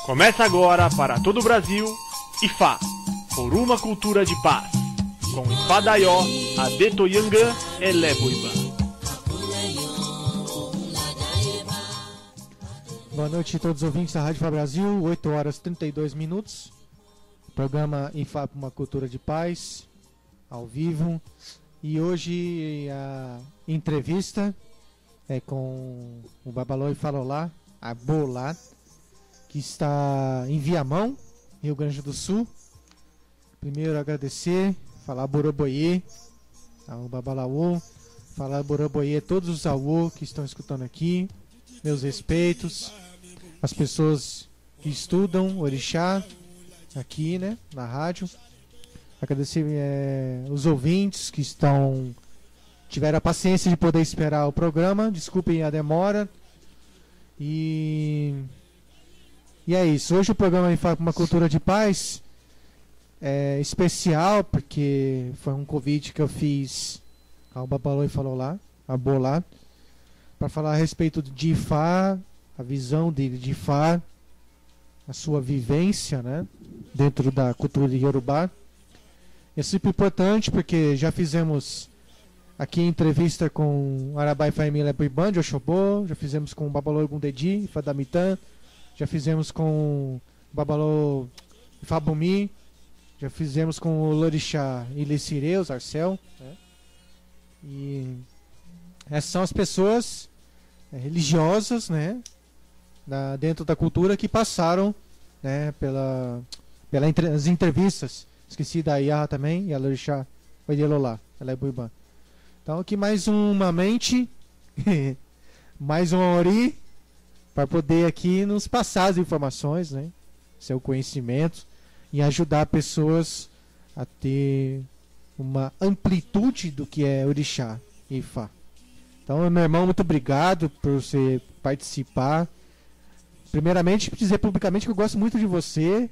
Começa agora para todo o Brasil, IFA, por uma cultura de paz, com Ifá Daió, Adeto Yangã e Leboiba. Boa noite a todos os ouvintes da Rádio IFA Brasil, 8 horas e 32 minutos. Programa IFA por uma cultura de paz, ao vivo. E hoje a entrevista é com o Babalô e Falolá, a Bolá, que está em Viamão, Rio Grande do Sul. Primeiro agradecer, falar Boroboiê ao Babalaô, falar Boroboiê a todos os Aô que estão escutando aqui, meus respeitos, as pessoas que estudam Orixá aqui, né, na rádio. Agradecer os ouvintes que tiveram a paciência de poder esperar o programa, desculpem a demora. E é isso, hoje o programa fala com uma cultura de paz é especial, porque foi um convite que eu fiz ao Babalô e Falolá, a Bolá, para falar a respeito de Ifá, a visão dele de Ifá, a sua vivência, né, dentro da cultura de Yorubá. É super importante porque já fizemos aqui entrevista com Arabai Família Buiban de Oxobô, já fizemos com o Babalô Gundedi, Ifá da Mitã, já fizemos com o Babalô Fabumi, já fizemos com o Lorixá Ilicireus, Arcel, né? E essas são as pessoas religiosas, né, dentro da cultura que passaram, né, pelas entrevistas. Esqueci da Iá também, e a Lorixá Oidelolá, ela é Buiban. Então aqui mais uma mente, mais um Ori, para poder aqui nos passar as informações, né, seu conhecimento, e ajudar pessoas a ter uma amplitude do que é Orixá e Ifá. Então, meu irmão, muito obrigado por você participar. Primeiramente, dizer publicamente que eu gosto muito de você,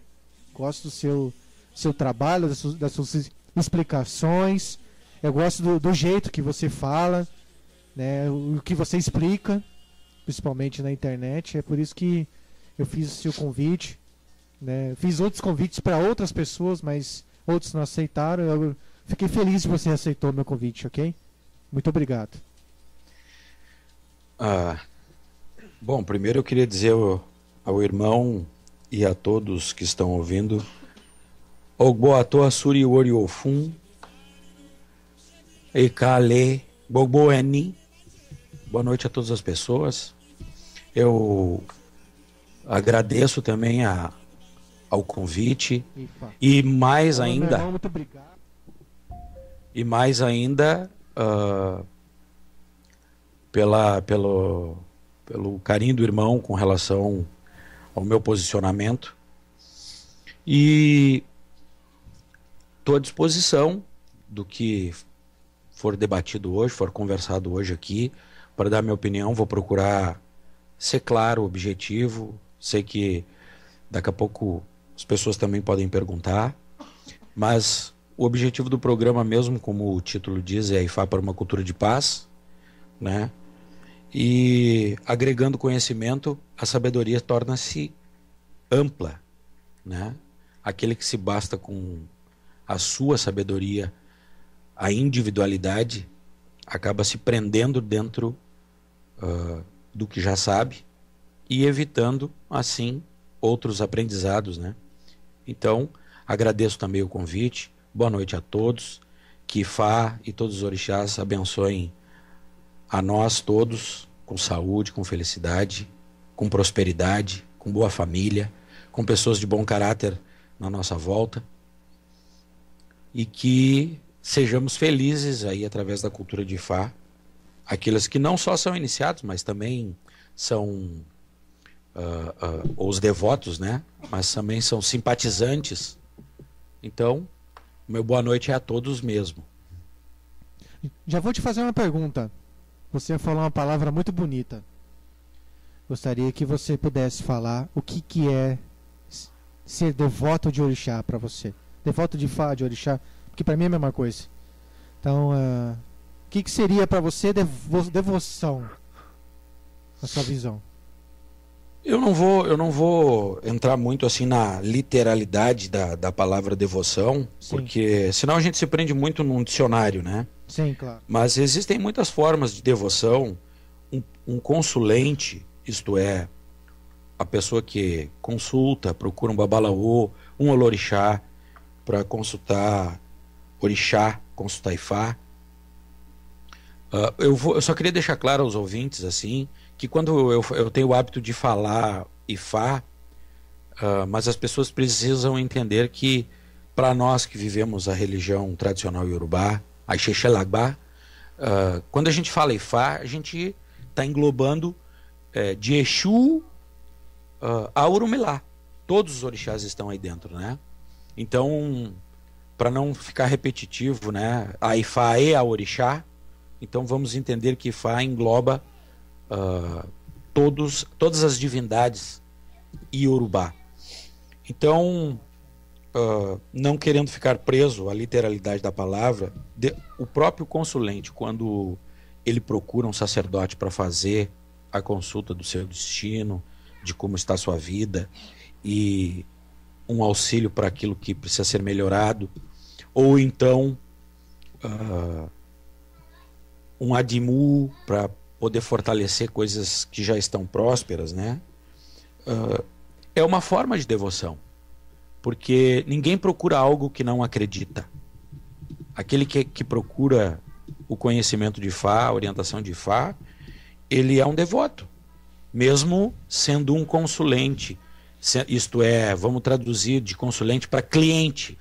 gosto do seu trabalho, das suas explicações, eu gosto do jeito que você fala, né, o que você explica, principalmente na internet. É por isso que eu fiz o seu convite, né? Fiz outros convites para outras pessoas, mas outros não aceitaram. Eu fiquei feliz que você aceitou meu convite, ok? Muito obrigado. Bom, primeiro eu queria dizer ao irmão e a todos que estão ouvindo, Ogboato Asuri Oriofun Ekale Boboeni. Boa noite a todas as pessoas. Eu agradeço também ao convite. E mais ainda, muito obrigado. E mais ainda pelo carinho do irmão com relação ao meu posicionamento. E estou à disposição do que for debatido hoje, for conversado hoje aqui, para dar minha opinião. Vou procurar ser claro, objetivo. Sei que daqui a pouco as pessoas também podem perguntar, mas o objetivo do programa mesmo, como o título diz, é Ifá para uma cultura de paz, né? E agregando conhecimento, a sabedoria torna-se ampla, né? Aquele que se basta com a sua sabedoria, a individualidade, acaba se prendendo dentro do que já sabe e evitando, assim, outros aprendizados, né? Então, agradeço também o convite. Boa noite a todos. Que Ifá e todos os orixás abençoem a nós todos com saúde, com felicidade, com prosperidade, com boa família, com pessoas de bom caráter na nossa volta, e que sejamos felizes aí através da cultura de Ifá, aqueles que não só são iniciados, mas também são os devotos, né? Mas também são simpatizantes. Então, meu boa noite é a todos mesmo. Já vou te fazer uma pergunta. Você falou uma palavra muito bonita. Gostaria que você pudesse falar o que é ser devoto de Orixá para você. Devoto de Ifá, de Orixá, porque para mim é a mesma coisa. Então, o que seria para você devoção, na sua visão? Eu não vou entrar muito assim na literalidade da palavra devoção, Sim. porque senão a gente se prende muito num dicionário, né? Sim, claro. Mas existem muitas formas de devoção. Um consulente, isto é, a pessoa que consulta, procura um babalaô, um olorixá, para consultar orixá, consultar Ifá. Eu só queria deixar claro aos ouvintes, assim, que quando eu tenho o hábito de falar Ifá, mas as pessoas precisam entender que, para nós que vivemos a religião tradicional iorubá, a Xexelagbá, quando a gente fala Ifá, a gente está englobando de Exu a Urumilá. Todos os orixás estão aí dentro, né? Então, para não ficar repetitivo, né? A Ifá é a orixá, então vamos entender que Ifá engloba todas as divindades iorubá. Então, não querendo ficar preso à literalidade da palavra, o próprio consulente, quando ele procura um sacerdote para fazer a consulta do seu destino, de como está a sua vida, e um auxílio para aquilo que precisa ser melhorado, ou então um adimu para poder fortalecer coisas que já estão prósperas, né? É uma forma de devoção, porque ninguém procura algo que não acredita. Aquele que procura o conhecimento de Fá, a orientação de Fá, ele é um devoto, mesmo sendo um consulente, isto é, vamos traduzir de consulente para cliente,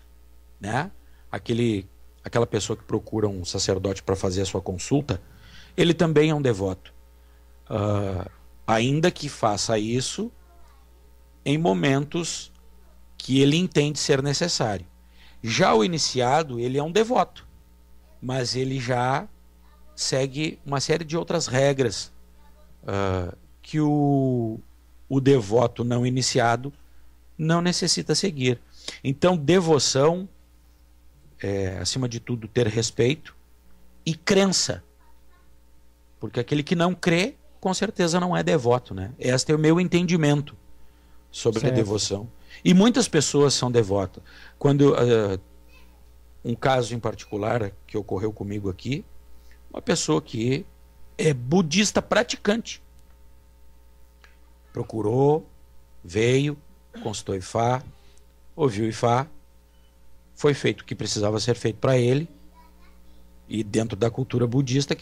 né? Aquela pessoa que procura um sacerdote para fazer a sua consulta, ele também é um devoto, ainda que faça isso em momentos que ele entende ser necessário. Já o iniciado, ele é um devoto, mas ele já segue uma série de outras regras que o devoto não iniciado não necessita seguir. Então, devoção é, acima de tudo, ter respeito e crença. Porque aquele que não crê, com certeza não é devoto, né? Este é o meu entendimento sobre a devoção. E muitas pessoas são devotas. Quando um caso em particular que ocorreu comigo aqui, uma pessoa que é budista praticante, procurou, veio, consultou Ifá, ouviu Ifá, foi feito o que precisava ser feito para ele. E dentro da cultura budista,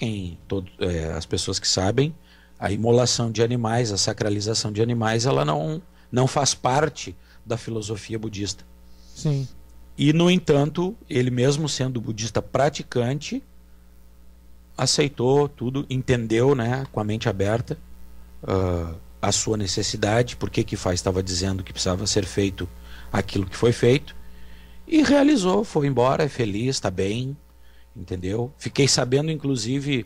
as pessoas que sabem, a imolação de animais, a sacralização de animais, ela não faz parte da filosofia budista. Sim. E, no entanto, ele mesmo sendo budista praticante, aceitou tudo, entendeu, né, com a mente aberta, a sua necessidade, por que Ifá estava dizendo que precisava ser feito aquilo que foi feito, e realizou, foi embora, é feliz, está bem, entendeu? Fiquei sabendo, inclusive,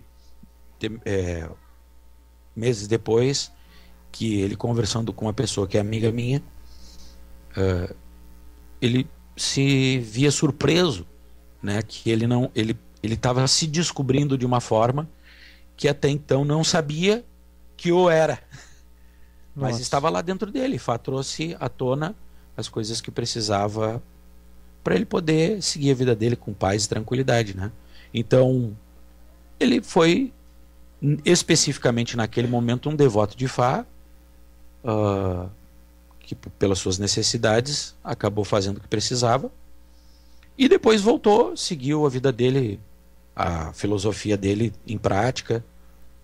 meses depois, que ele conversando com uma pessoa que é amiga minha, ele se via surpreso, né, que ele estava se descobrindo de uma forma que até então não sabia que o era. Mas Nossa. estava lá dentro dele. Ifá trouxe à tona as coisas que precisava para ele poder seguir a vida dele com paz e tranquilidade, né? Então, ele foi especificamente naquele momento um devoto de Ifá, que pelas suas necessidades acabou fazendo o que precisava, e depois voltou, seguiu a vida dele, a filosofia dele em prática,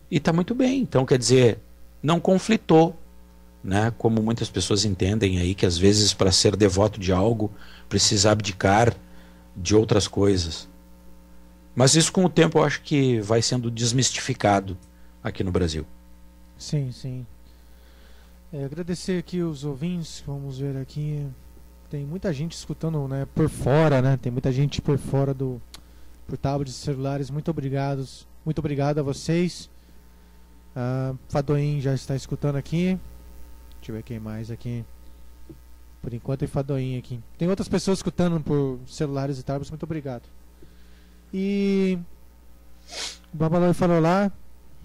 e está muito bem. Então, quer dizer, não conflitou, né? Como muitas pessoas entendem aí, que às vezes para ser devoto de algo precisa abdicar de outras coisas. Mas isso, com o tempo, eu acho que vai sendo desmistificado aqui no Brasil. Sim, sim. Agradecer aqui os ouvintes, vamos ver aqui. Tem muita gente escutando, né, por fora, né? Tem muita gente por fora por tablets e celulares. Muito obrigado a vocês. Fadoim já está escutando aqui. Deixa eu ver quem mais aqui. Por enquanto é Fadoim aqui. Tem outras pessoas escutando por celulares e tablets. Muito obrigado. E o Babaloi falou lá,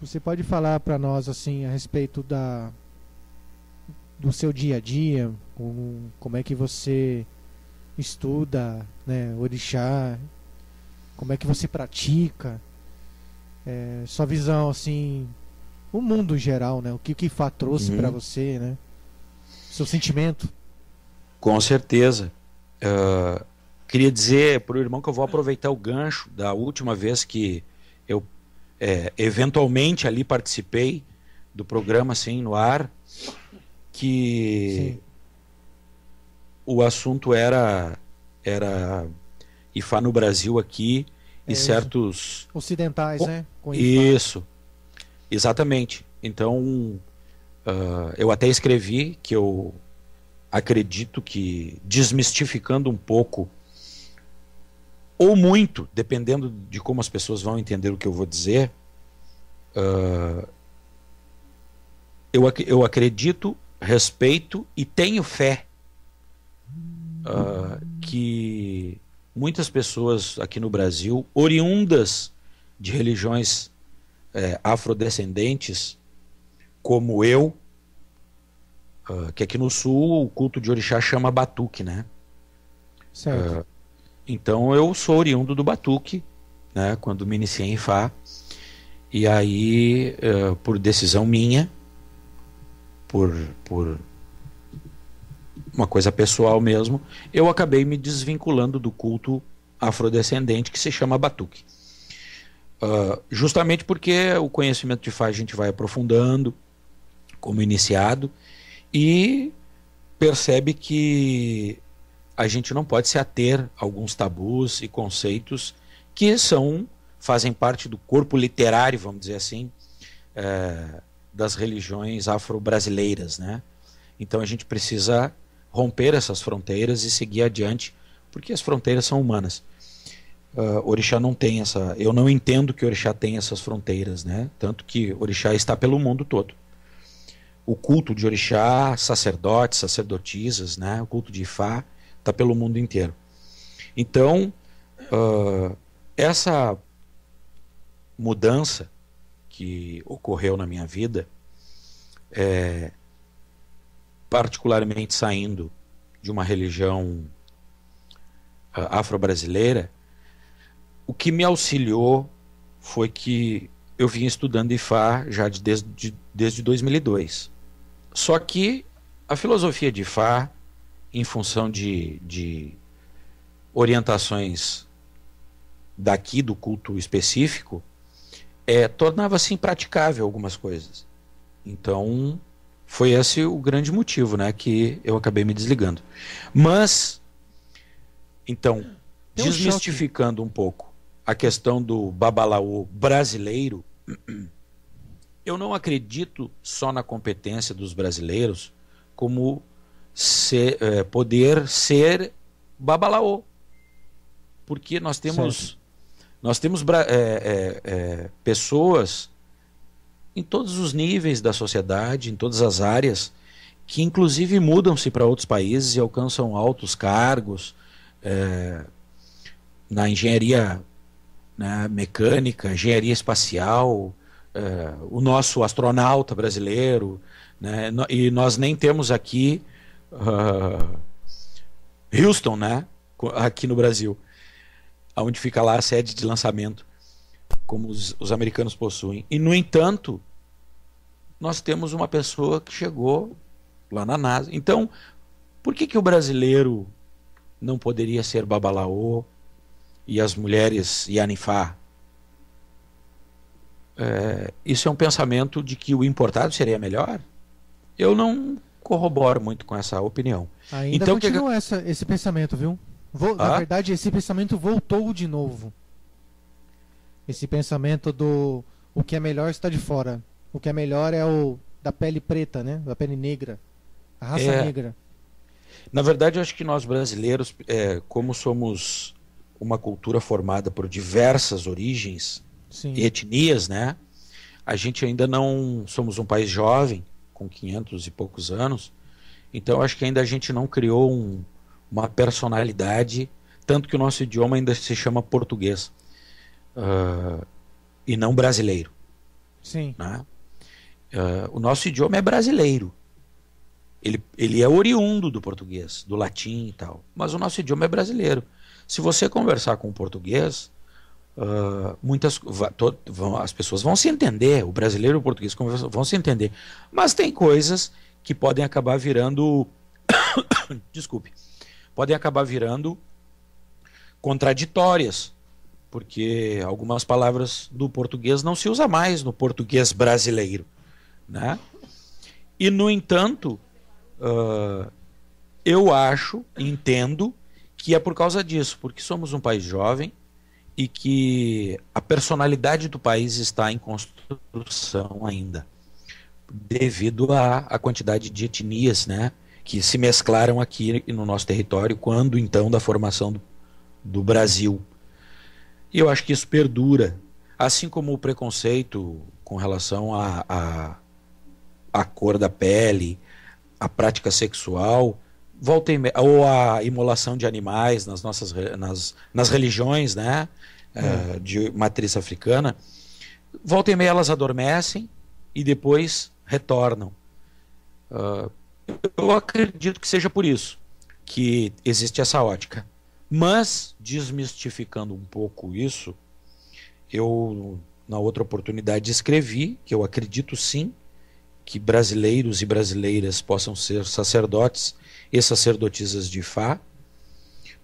você pode falar para nós assim a respeito do seu dia a dia, como é que você estuda, né, orixá, como é que você pratica, sua visão, assim, o mundo em geral, né, o que o Ifá trouxe para você, né, seu sentimento. Com certeza. Queria dizer para o irmão que eu vou aproveitar o gancho da última vez que eu eventualmente ali participei do programa assim no ar, que Sim. o assunto era Ifá no Brasil aqui e certos ocidentais, né? Com isso, exatamente. Então eu até escrevi que eu acredito que, desmistificando um pouco ou muito, dependendo de como as pessoas vão entender o que eu vou dizer, eu acredito, respeito e tenho fé que muitas pessoas aqui no Brasil, oriundas de religiões afrodescendentes, como eu, que aqui no sul o culto de orixá chama batuque, né? Certo. Então eu sou oriundo do batuque, né? Quando me iniciei em Ifá, e aí por decisão minha, por uma coisa pessoal mesmo, eu acabei me desvinculando do culto afrodescendente que se chama batuque. Justamente porque o conhecimento de Ifá a gente vai aprofundando como iniciado e percebe que a gente não pode se ater a alguns tabus e conceitos que fazem parte do corpo literário, vamos dizer assim, das religiões afro-brasileiras, né? Então a gente precisa romper essas fronteiras e seguir adiante, porque as fronteiras são humanas. Orixá não tem essa... Eu não entendo que Orixá tem essas fronteiras, né? Tanto que Orixá está pelo mundo todo. O culto de Orixá, sacerdotes, sacerdotisas, né? O culto de Ifá está pelo mundo inteiro. Então, essa mudança que ocorreu na minha vida, particularmente saindo de uma religião afro-brasileira, o que me auxiliou foi que eu vim estudando Ifá já desde 2002. Só que a filosofia de Ifá, em função de orientações daqui do culto específico, tornava-se impraticável algumas coisas. Então, foi esse o grande motivo, né, que eu acabei me desligando. Mas, então, desmistificando um pouco a questão do babalaô brasileiro, eu não acredito só na competência dos brasileiros como poder ser babalaô, porque nós temos pessoas em todos os níveis da sociedade, em todas as áreas, que inclusive mudam-se para outros países e alcançam altos cargos na engenharia, né, mecânica, engenharia espacial, o nosso astronauta brasileiro, né, e nós nem temos aqui Houston, né, aqui no Brasil, onde fica lá a sede de lançamento, como os americanos possuem. E, no entanto, nós temos uma pessoa que chegou lá na NASA. Então, por que o brasileiro não poderia ser babalaô e as mulheres Yanifá? Isso é um pensamento de que o importado seria melhor? Eu não corroboro muito com essa opinião. Ainda então, continua esse pensamento, viu? Na verdade, esse pensamento voltou de novo. Esse pensamento do o que é melhor está de fora. O que é melhor é o da pele preta, né? Da pele negra. A raça negra. Na verdade, eu acho que nós brasileiros, como somos uma cultura formada por diversas origens e etnias, né? A gente ainda não somos um país jovem, com 500 e poucos anos. Então, acho que ainda a gente não criou uma personalidade, tanto que o nosso idioma ainda se chama português e não brasileiro. Sim. Né? O nosso idioma é brasileiro, Ele é oriundo do português, do latim e tal, mas o nosso idioma é brasileiro. Se você conversar com o português, as pessoas vão se entender, o brasileiro e o português vão se entender, mas tem coisas que podem acabar virando desculpe, podem acabar virando contraditórias, porque algumas palavras do português não se usa mais no português brasileiro, né? E no entanto, eu acho, entendo que é por causa disso, porque somos um país jovem e que a personalidade do país está em construção ainda, devido à quantidade de etnias, né, que se mesclaram aqui no nosso território quando então da formação do Brasil. E eu acho que isso perdura, assim como o preconceito com relação à cor da pele, a prática sexual, ou a imolação de animais nas religiões, né, de matriz africana, volta e meia elas adormecem e depois retornam. Eu acredito que seja por isso que existe essa ótica. Mas, desmistificando um pouco isso, eu, na outra oportunidade, escrevi que eu acredito sim que brasileiros e brasileiras possam ser sacerdotes e sacerdotisas de Ifá,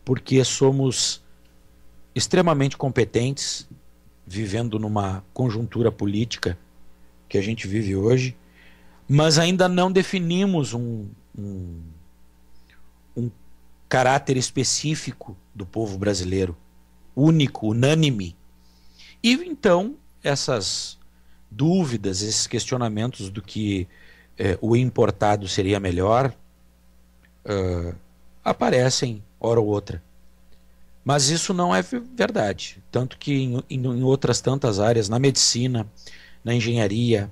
porque somos extremamente competentes, vivendo numa conjuntura política que a gente vive hoje, mas ainda não definimos um caráter específico do povo brasileiro, único, unânime. E então, essas dúvidas, esses questionamentos do que o importado seria melhor, aparecem hora ou outra. Mas isso não é verdade. Tanto que em outras tantas áreas, na medicina, na engenharia,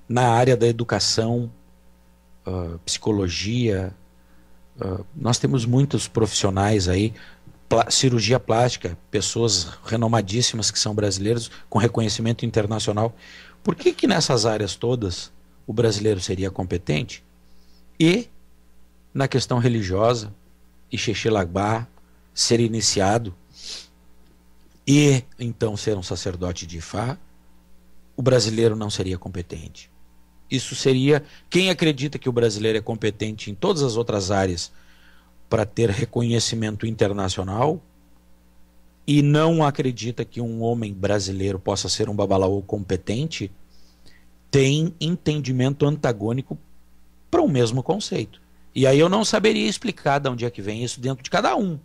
na área da educação, psicologia, nós temos muitos profissionais aí, cirurgia plástica, pessoas renomadíssimas que são brasileiros, com reconhecimento internacional. Por que nessas áreas todas o brasileiro seria competente? E na questão religiosa, e Xexilabá, ser iniciado, e então ser um sacerdote de Ifá, o brasileiro não seria competente. Isso seria, quem acredita que o brasileiro é competente em todas as outras áreas para ter reconhecimento internacional e não acredita que um homem brasileiro possa ser um babalaô competente, tem entendimento antagônico para o mesmo conceito. E aí eu não saberia explicar de onde é que vem isso dentro de cada um.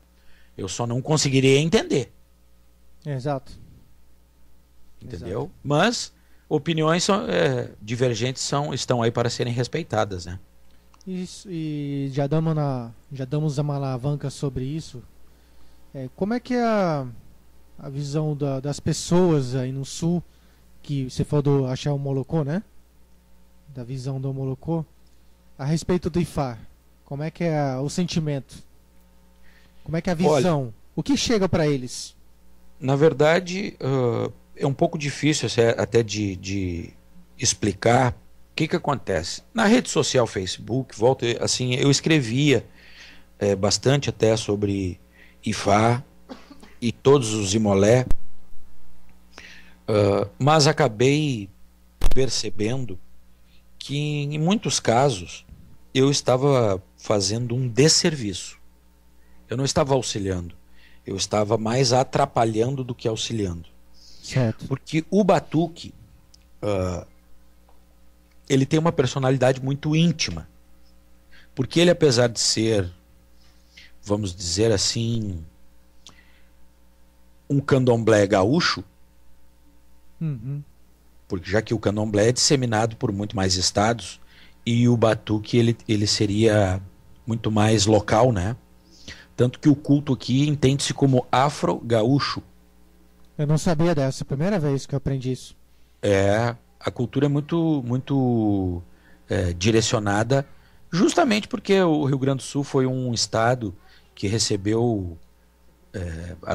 Eu só não conseguiria entender. Exato. Entendeu? Exato. Mas opiniões divergentes estão aí para serem respeitadas, né? Isso, e já damos uma alavanca sobre isso. Como é que é a visão das pessoas aí no sul, que você falou do Axé Molocô, né? Da visão do Molocô, a respeito do Ifá. Como é que é o sentimento? Como é que é a visão? Olha, o que chega para eles? Na verdade, é um pouco difícil até de explicar o que acontece. Na rede social Facebook, assim, eu escrevia bastante até sobre Ifá e todos os Imolé, mas acabei percebendo que em muitos casos eu estava fazendo um desserviço. Eu não estava auxiliando, eu estava mais atrapalhando do que auxiliando. Certo. Porque o batuque, ele tem uma personalidade muito íntima. Porque ele, apesar de ser, vamos dizer assim, um candomblé gaúcho, porque já que o candomblé é disseminado por muito mais estados, e o batuque ele seria muito mais local, né? Tanto que o culto aqui entende-se como afro-gaúcho. Eu não sabia dessa, é a primeira vez que eu aprendi isso. A cultura é muito direcionada, justamente porque o Rio Grande do Sul foi um estado que recebeu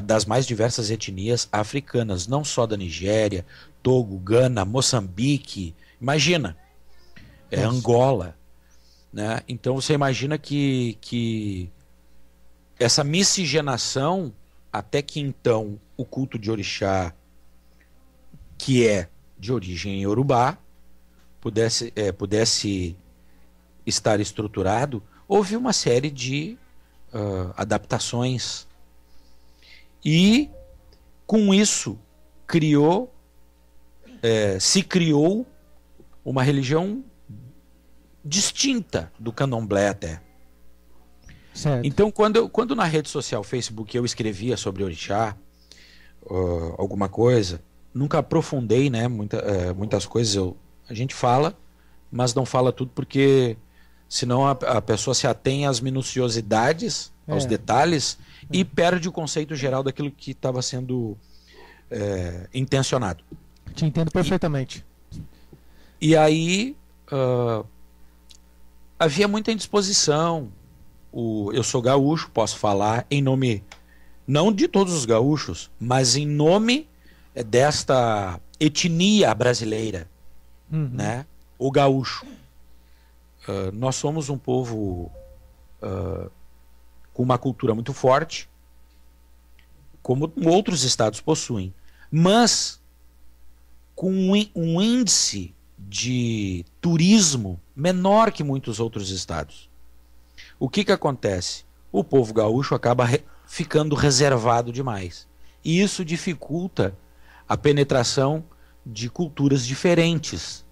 das mais diversas etnias africanas, não só da Nigéria, Togo, Gana, Moçambique, imagina, Angola. né? Então você imagina que essa miscigenação, até que então o culto de orixá, que é de origem iorubá, pudesse estar estruturado, houve uma série de adaptações. E com isso se criou uma religião distinta do candomblé até. Certo. Então, quando na rede social Facebook eu escrevia sobre orixá, alguma coisa, nunca aprofundei, né? Muitas coisas a gente fala, mas não fala tudo, porque senão a pessoa se atém às minuciosidades, aos detalhes, e perde o conceito geral daquilo que estava sendo intencionado. Te entendo perfeitamente. E aí havia muita indisposição. Eu sou gaúcho, posso falar em nome, não de todos os gaúchos, mas em nome desta etnia brasileira, né? O gaúcho. Nós somos um povo com uma cultura muito forte, como outros estados possuem, mas com um índice de turismo menor que muitos outros estados. O que acontece? O povo gaúcho acaba ficando reservado demais. E isso dificulta a penetração de culturas diferentes,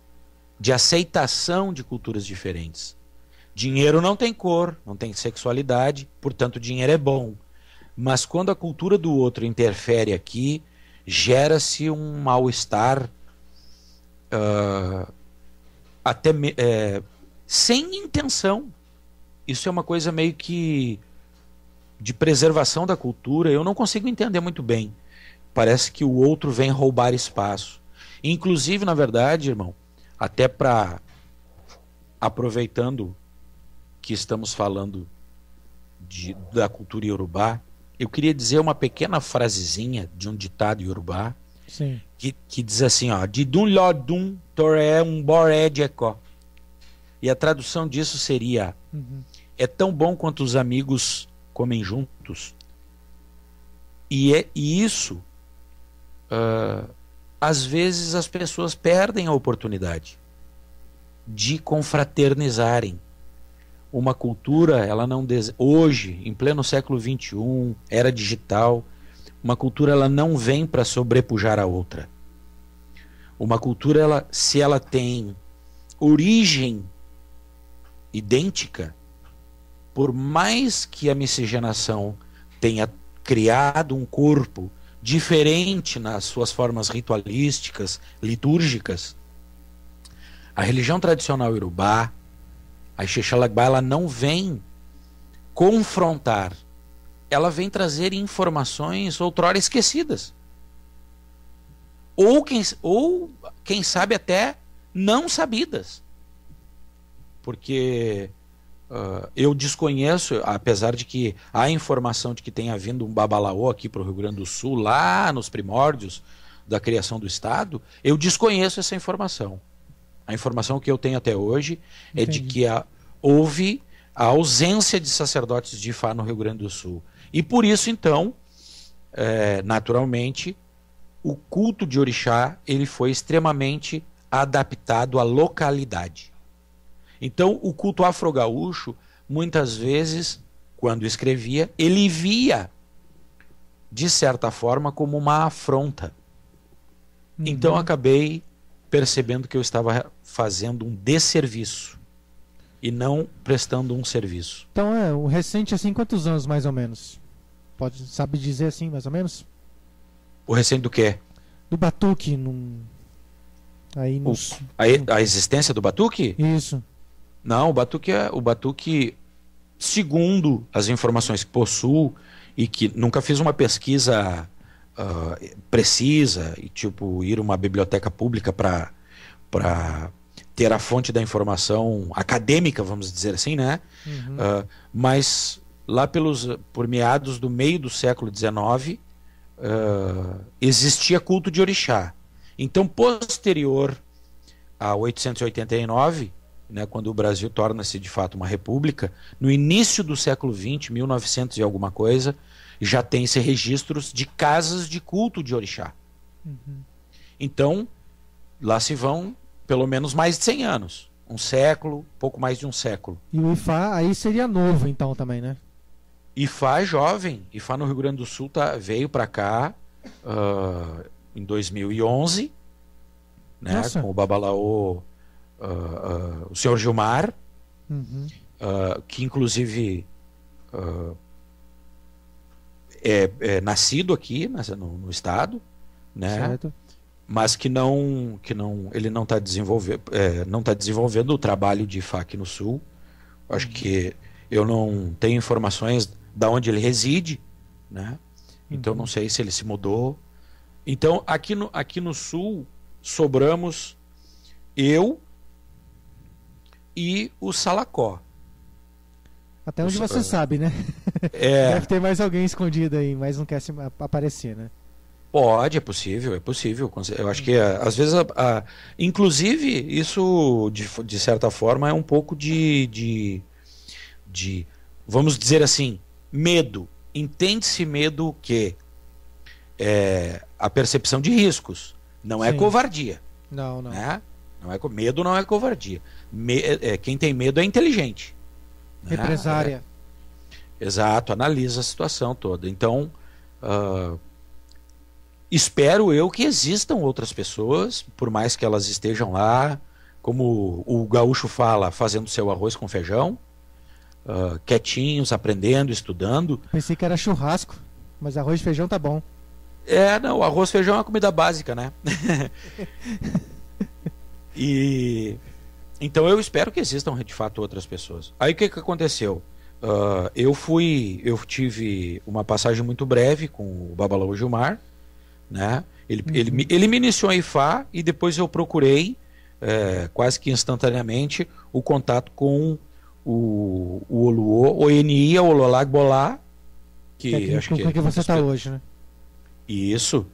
de aceitação de culturas diferentes. Dinheiro não tem cor, não tem sexualidade, portanto dinheiro é bom. Mas quando a cultura do outro interfere aqui, gera-se um mal-estar sem intenção. Isso é uma coisa meio que de preservação da cultura. Eu não consigo entender muito bem. Parece que o outro vem roubar espaço. Inclusive, na verdade, irmão, até aproveitando que estamos falando da cultura iorubá, eu queria dizer uma pequena frasezinha de um ditado iorubá. Sim. Que diz assim, ó, Didum lodum toré um boré djekó. E a tradução disso seria: é tão bom quanto os amigos comem juntos. E isso, às vezes as pessoas perdem a oportunidade de confraternizarem. Uma cultura, ela não hoje, em pleno século XXI, era digital, uma cultura ela não vem para sobrepujar a outra. Uma cultura, se ela tem origem idêntica, por mais que a miscigenação tenha criado um corpo diferente nas suas formas ritualísticas, litúrgicas, a religião tradicional iorubá, a Ixexalabá, ela não vem confrontar, ela vem trazer informações outrora esquecidas. Ou quem sabe até não sabidas. Porque eu desconheço, apesar de que há informação de que tenha vindo um babalaô aqui para o Rio Grande do Sul, lá nos primórdios da criação do Estado, eu desconheço essa informação. A informação que eu tenho até hoje é de que houve a ausência de sacerdotes de Ifá no Rio Grande do Sul. E por isso, então, naturalmente, o culto de orixá ele foi extremamente adaptado à localidade. Então, o culto afro-gaúcho, muitas vezes, quando escrevia, ele via, de certa forma, como uma afronta. Então, acabei percebendo que eu estava fazendo um desserviço e não prestando um serviço. Então, o recente, assim, quantos anos, mais ou menos? Sabe dizer, assim, mais ou menos? O recente do quê? Do batuque. A existência do batuque? Isso. Não, o batuque, segundo as informações que possuo, e que nunca fiz uma pesquisa precisa, e tipo, ir a uma biblioteca pública para ter a fonte da informação acadêmica, vamos dizer assim, né? Mas lá por meados do meio do século XIX, existia culto de orixá. Então, posterior a 889, né, quando o Brasil torna-se de fato uma república, no início do século XX, 1900 e alguma coisa, já tem-se registros de casas de culto de orixá. Então, lá se vão pelo menos mais de 100 anos. Um século, pouco mais de um século. E o IFA aí seria novo então também, né? IFA é jovem. IFA no Rio Grande do Sul veio para cá em 2011, né, com o Babalaô, o senhor Gilmar, que inclusive é nascido aqui no estado, né? Certo. Mas que ele não está desenvolvendo o trabalho de IFA aqui no Sul. Acho que eu não tenho informações de onde ele reside, né? Então não sei se ele se mudou. Então aqui no Sul sobramos eu e o Salacó. Até onde você sabe, né? Deve ter mais alguém escondido aí, mas não quer aparecer, né? Pode, é possível. Eu acho que às vezes, inclusive, isso de certa forma é um pouco de vamos dizer assim, medo. Entende-se medo o quê? A percepção de riscos. Não é covardia. Não. Né? Medo não é covardia. Quem tem medo é inteligente. Represária. Exato, analisa a situação toda. Então, espero eu que existam outras pessoas, por mais que elas estejam lá, como o gaúcho fala, fazendo seu arroz com feijão, quietinhos, aprendendo, estudando. Pensei que era churrasco, mas arroz e feijão tá bom. Não, arroz e feijão é uma comida básica, né? Então eu espero que existam de fato outras pessoas. Aí o que aconteceu? Eu tive uma passagem muito breve com o Babalaô Gilmar, né? Ele me iniciou a IFA e depois eu procurei quase que instantaneamente o contato com o Oluô, ONI, o Ololag Bolá, que acho que você está hoje, né? Isso.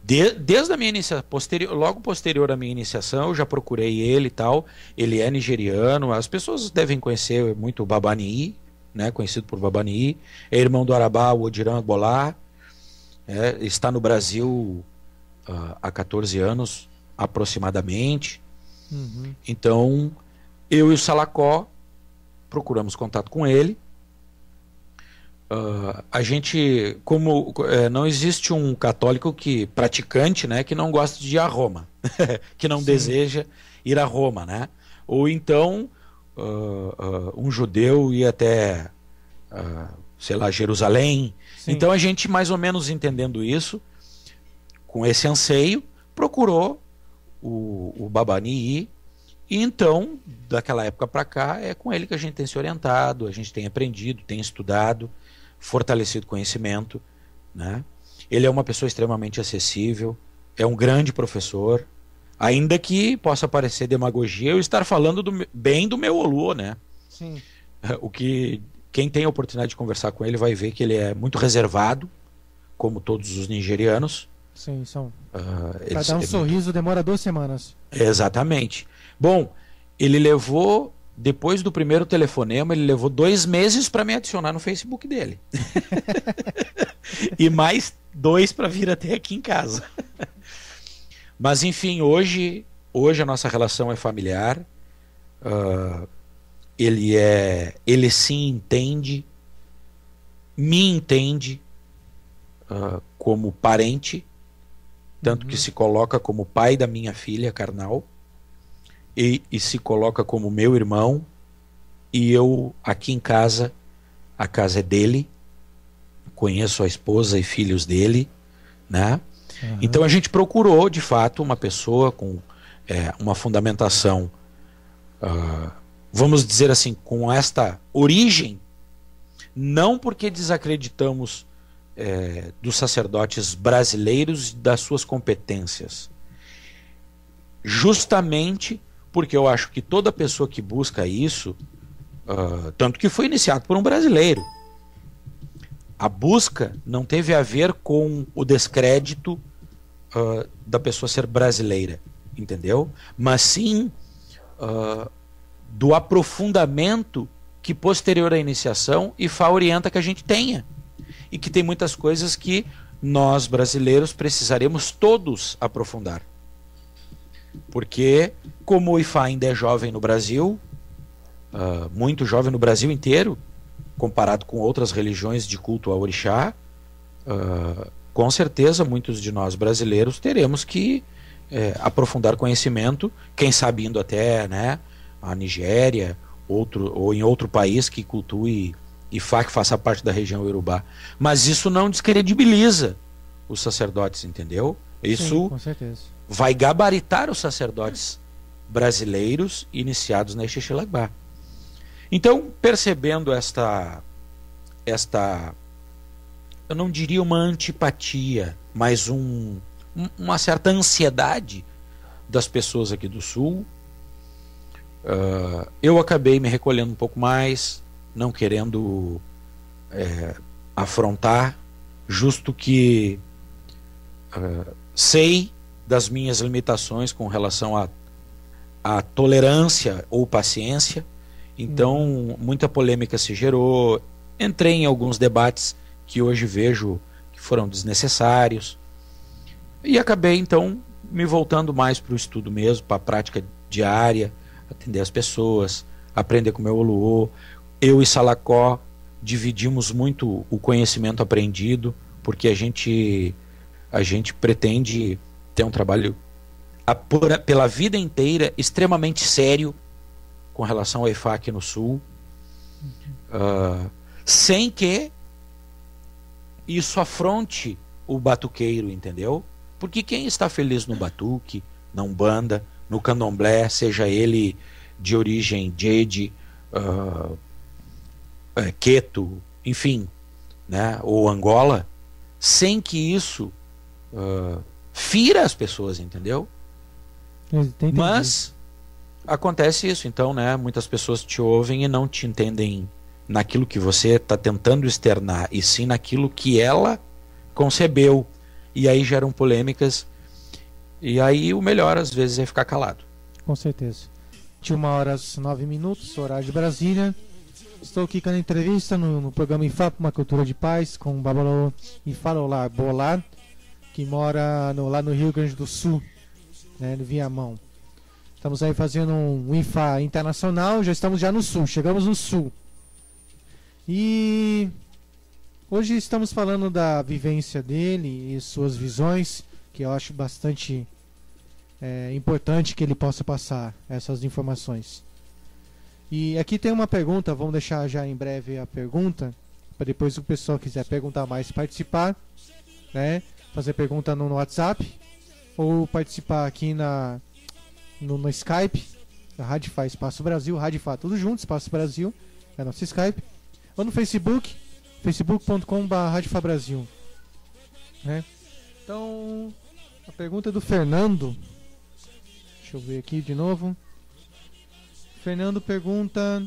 Desde a minha iniciação, logo posterior à minha iniciação, eu já procurei ele e tal. Ele é nigeriano, as pessoas devem conhecer muito o Babani, né? Conhecido por Babani. É irmão do Arabá, o Odiran Bolá. Está no Brasil há 14 anos aproximadamente. Então eu e o Salacó procuramos contato com ele. A gente, como não existe um católico praticante, né, que não gosta de ir a Roma, que não deseja ir a Roma, né? Ou então um judeu ir até sei lá, Jerusalém. Então a gente, mais ou menos entendendo isso, com esse anseio, procurou o Babani. E então, daquela época para cá, é com ele que a gente tem se orientado, a gente tem aprendido, tem estudado, fortalecido conhecimento, né? Ele é uma pessoa extremamente acessível, é um grande professor, ainda que possa parecer demagogia eu estar falando bem do meu Oluô, né? Sim. O que quem tem a oportunidade de conversar com ele vai ver que ele é muito reservado, como todos os nigerianos. Sim, são. Para dar um sorriso demora 2 semanas. Exatamente. Bom, ele levou, depois do primeiro telefonema, ele levou 2 meses para me adicionar no Facebook dele. E mais 2 para vir até aqui em casa. Mas enfim, hoje a nossa relação é familiar. Ele sim entende, me entende como parente, tanto que se coloca como pai da minha filha carnal, e se coloca como meu irmão, e eu aqui em casa, a casa é dele, conheço a esposa e filhos dele, né? Então a gente procurou de fato uma pessoa com uma fundamentação, vamos dizer assim, com esta origem, não porque desacreditamos dos sacerdotes brasileiros e das suas competências, justamente porque eu acho que toda pessoa que busca isso, tanto que foi iniciado por um brasileiro, a busca não teve a ver com o descrédito da pessoa ser brasileira, entendeu? Mas sim do aprofundamento que posterior à iniciação Ifá orienta que a gente tenha. E que tem muitas coisas que nós brasileiros precisaremos todos aprofundar. Porque como o Ifá ainda é jovem no Brasil, muito jovem no Brasil inteiro, comparado com outras religiões de culto ao orixá, com certeza muitos de nós brasileiros teremos que aprofundar conhecimento, quem sabe indo até, né, a Nigéria, ou em outro país que cultue Ifá, que faça parte da região Iorubá. Mas isso não descredibiliza os sacerdotes, entendeu? Isso Sim, com certeza. vai gabaritar os sacerdotes brasileiros iniciados na Xixelagbá. Então, percebendo esta, eu não diria uma antipatia, mas uma certa ansiedade das pessoas aqui do Sul, eu acabei me recolhendo um pouco mais, não querendo afrontar, justo que sei das minhas limitações com relação à tolerância ou paciência. Então, muita polêmica se gerou. Entrei em alguns debates que hoje vejo que foram desnecessários. E acabei, então, me voltando mais para o estudo mesmo, para a prática diária, atender as pessoas, aprender com o meu Oluô. Eu e Salacó dividimos muito o conhecimento aprendido, porque a gente pretende ter um trabalho pela vida inteira extremamente sério com relação ao Ifá aqui no Sul, sem que isso afronte o batuqueiro, entendeu? Porque quem está feliz no batuque, na Umbanda, no Candomblé, seja ele de origem Djed, Queto, enfim, né, ou Angola, sem que isso fira as pessoas, entendeu? Mas acontece isso, então, né, muitas pessoas te ouvem e não te entendem naquilo que você está tentando externar, e sim naquilo que ela concebeu, e aí geram polêmicas, e aí o melhor às vezes é ficar calado. Com certeza. 21h09, horário de Brasília. Estou aqui com a entrevista no programa Ifá para uma Cultura de Paz com o Babalô Ifalolar Bolar, que mora lá no Rio Grande do Sul, né, no Viamão. Estamos aí fazendo um Ifá internacional, já estamos no Sul, chegamos no Sul. E hoje estamos falando da vivência dele e suas visões, que eu acho bastante importante que ele possa passar essas informações. E aqui tem uma pergunta, vamos deixar já em breve a pergunta, para depois se o pessoal quiser perguntar mais, participar, né? Fazer pergunta no WhatsApp, ou participar aqui no Skype, da Rádio Fá Espaço Brasil, Rádio Fá, tudo junto, Espaço Brasil, é nosso Skype, ou no Facebook, facebook.com/Rádio Brasil, né? Então, a pergunta é do Fernando. Deixa eu ver aqui de novo. Fernando pergunta: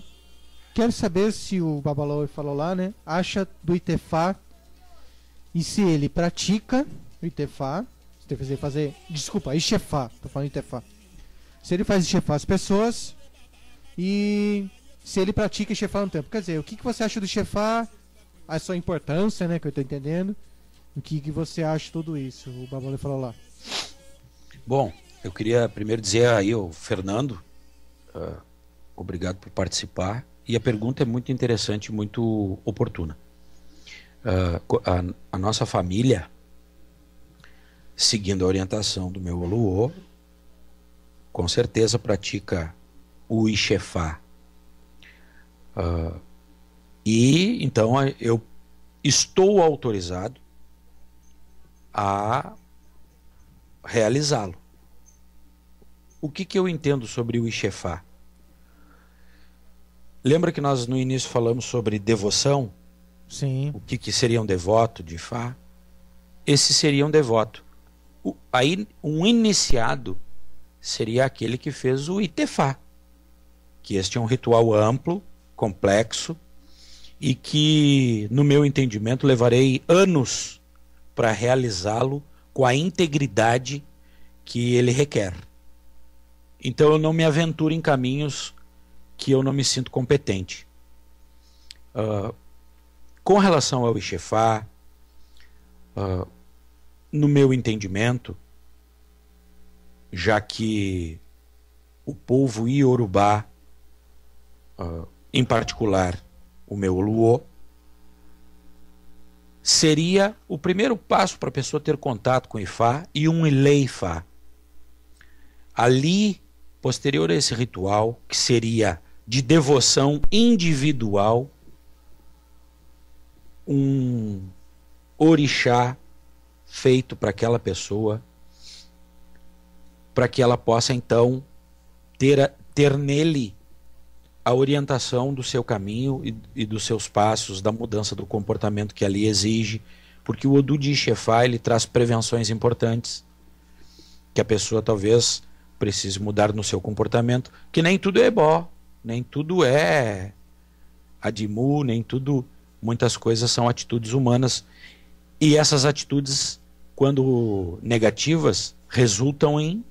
quero saber se o Babalô falou lá, né? Acha do Itefá e se ele pratica o Itefá. Desculpa, Ixefá. Tô falando Itefá. Se ele faz Ixefá as pessoas e se ele pratica Ixefá no tempo. Quer dizer, o que você acha do Ixefá? A sua importância, né? Que eu tô entendendo. O que você acha de tudo isso? O Babalô falou lá. Bom, eu queria primeiro dizer aí ao Fernando, obrigado por participar. E a pergunta é muito interessante e muito oportuna. A nossa família, seguindo a orientação do meu Oluô, com certeza pratica o Ixefá. E então eu estou autorizado a realizá-lo. O que eu entendo sobre o Ixefá? Lembra que nós no início falamos sobre devoção? Sim. O que seria um devoto de Ifá? Esse seria um devoto. Aí um iniciado seria aquele que fez o Itefá, que este é um ritual amplo, complexo, e que, no meu entendimento, levarei anos para realizá-lo com a integridade que ele requer. Então eu não me aventuro em caminhos que eu não me sinto competente. Com relação ao Ixefá, no meu entendimento, já que o povo Iorubá, em particular o meu Luo, seria o primeiro passo para a pessoa ter contato com o Ifá e um Ileifá. Ali, posterior a esse ritual, que seria de devoção individual, um orixá feito para aquela pessoa, para que ela possa então ter nele a orientação do seu caminho e dos seus passos, da mudança do comportamento que ali exige, porque o Odu de Ixefá, ele traz prevenções importantes, que a pessoa talvez precise mudar no seu comportamento, que nem tudo é ebó, nem tudo é adimu, nem tudo, muitas coisas são atitudes humanas, e essas atitudes, quando negativas, resultam em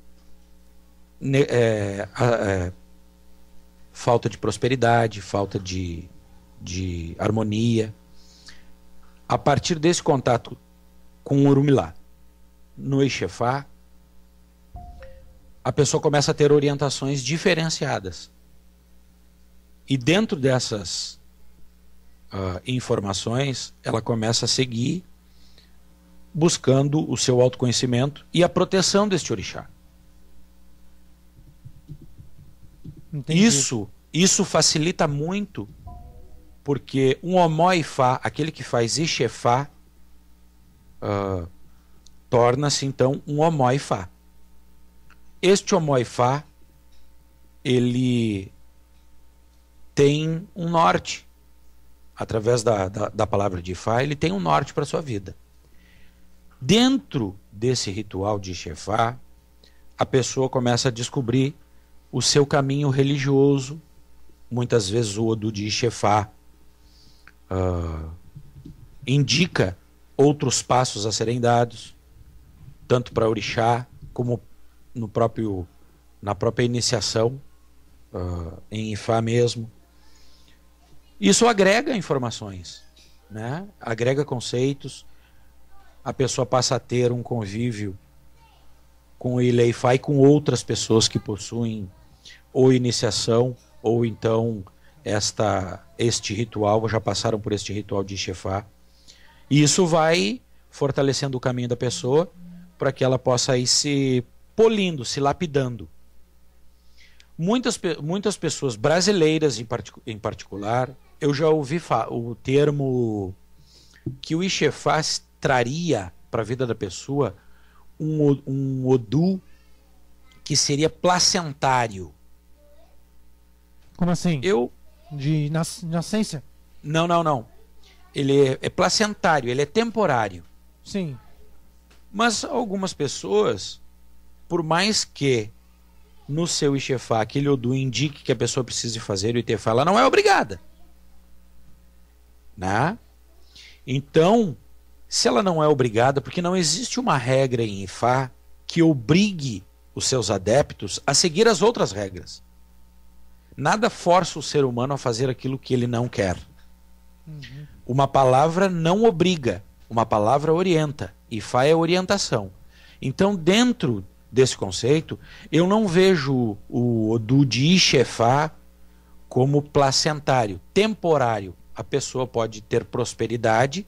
falta de prosperidade, falta de harmonia. A partir desse contato com o Orumilá no Ixefá, a pessoa começa a ter orientações diferenciadas. E dentro dessas informações, ela começa a seguir buscando o seu autoconhecimento e a proteção deste orixá. Entendi. Isso facilita muito, porque um Omó-Ifá, aquele que faz Ixefá, torna-se então um Omó-Ifá. Este Omó-Ifá, ele tem um norte. Através da palavra de Ifá, ele tem um norte para a sua vida. Dentro desse ritual de Ixefá, a pessoa começa a descobrir o seu caminho religioso. Muitas vezes o Odu de Ixefá indica outros passos a serem dados, tanto para orixá como na própria iniciação em Ifá mesmo. Isso agrega informações, né? Agrega conceitos, a pessoa passa a ter um convívio com o Ileifá e com outras pessoas que possuem ou iniciação ou então este ritual, já passaram por este ritual de Ixefá. E isso vai fortalecendo o caminho da pessoa para que ela possa ir se polindo, se lapidando. Muitas pessoas brasileiras em particular, eu já ouvi o termo que o Ixefá traria para a vida da pessoa um Odu que seria placentário. Como assim? Eu De nascença? Não. Ele é placentário, ele é temporário. Sim. Mas algumas pessoas, por mais que no seu Ixefá aquele Odu indique que a pessoa precise fazer o Itefá, ela não é obrigada. Né? Então, se ela não é obrigada, porque não existe uma regra em Ifá que obrigue os seus adeptos a seguir as outras regras. Nada força o ser humano a fazer aquilo que ele não quer. Uhum. Uma palavra não obriga, uma palavra orienta. Ifá é orientação. Então, dentro desse conceito, eu não vejo o Odu de Ixefá como placentário, temporário. A pessoa pode ter prosperidade,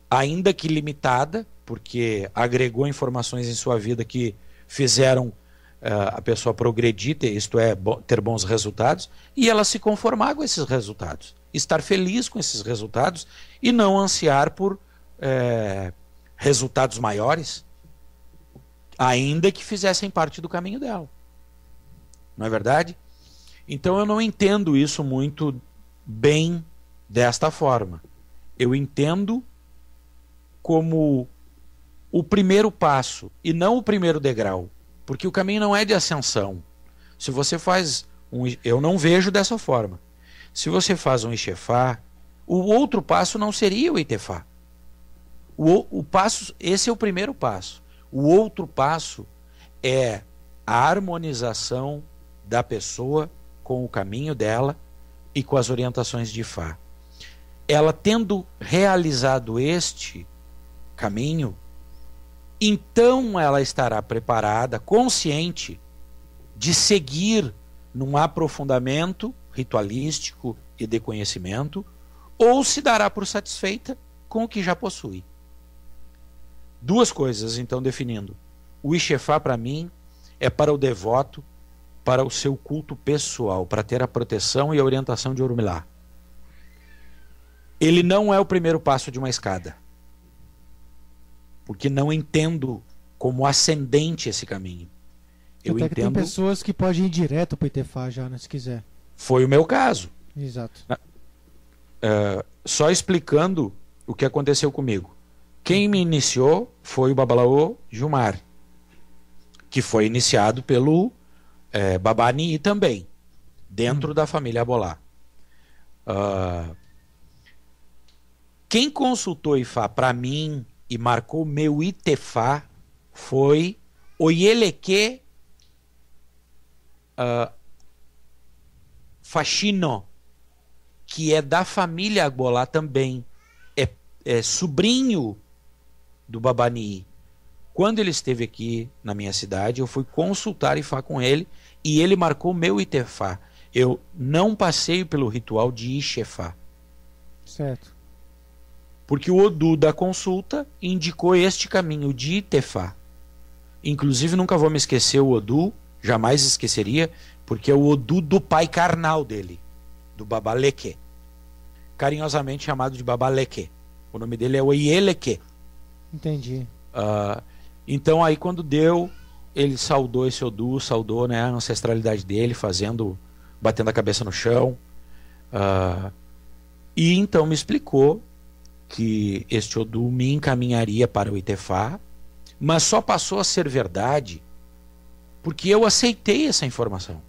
ainda que limitada, porque agregou informações em sua vida que fizeram a pessoa progredir, isto é, ter bons resultados, e ela se conformar com esses resultados, estar feliz com esses resultados e não ansiar por resultados maiores, ainda que fizessem parte do caminho dela. Não é verdade? Então eu não entendo isso muito bem desta forma. Eu entendo como o primeiro passo e não o primeiro degrau, porque o caminho não é de ascensão. Se você faz eu não vejo dessa forma. Se você faz um Ixefá, o outro passo não seria o Itefá. O passo, esse é o primeiro passo. O outro passo é a harmonização da pessoa com o caminho dela e com as orientações de Ifá. Ela tendo realizado este caminho, então ela estará preparada, consciente, de seguir num aprofundamento ritualístico e de conhecimento, ou se dará por satisfeita com o que já possui. Duas coisas, então, definindo. O Ixefá, para mim, é para o devoto, para o seu culto pessoal, para ter a proteção e a orientação de Orumilá. Ele não é o primeiro passo de uma escada, porque não entendo como ascendente esse caminho. Eu Até que entendo. tem pessoas que podem ir direto para o Itefá já, né, se quiser. Foi o meu caso. Exato. Só explicando o que aconteceu comigo. Quem me iniciou foi o Babalaô Gilmar, que foi iniciado pelo Babani também, dentro da família Abolá. Quem consultou Ifá para mim e marcou meu Itefá foi o Yeleque Faxino, que é da família Abolá também, é sobrinho do Babani. Quando ele esteve aqui na minha cidade, eu fui consultar Ifá com ele e ele marcou meu Itefá. Eu não passei pelo ritual de Ixefá. Certo. Porque o Odu da consulta indicou este caminho de Itefá. Inclusive, nunca vou me esquecer o Odu, jamais esqueceria, porque é o Odu do pai carnal dele, do Babaleque, carinhosamente chamado de Babaleque. O nome dele é Oyeleque. Entendi. Então aí quando deu, ele saudou esse Odu, saudou, né, a ancestralidade dele, batendo a cabeça no chão, e então me explicou que este Odu me encaminharia para o Itefá, mas só passou a ser verdade porque eu aceitei essa informação.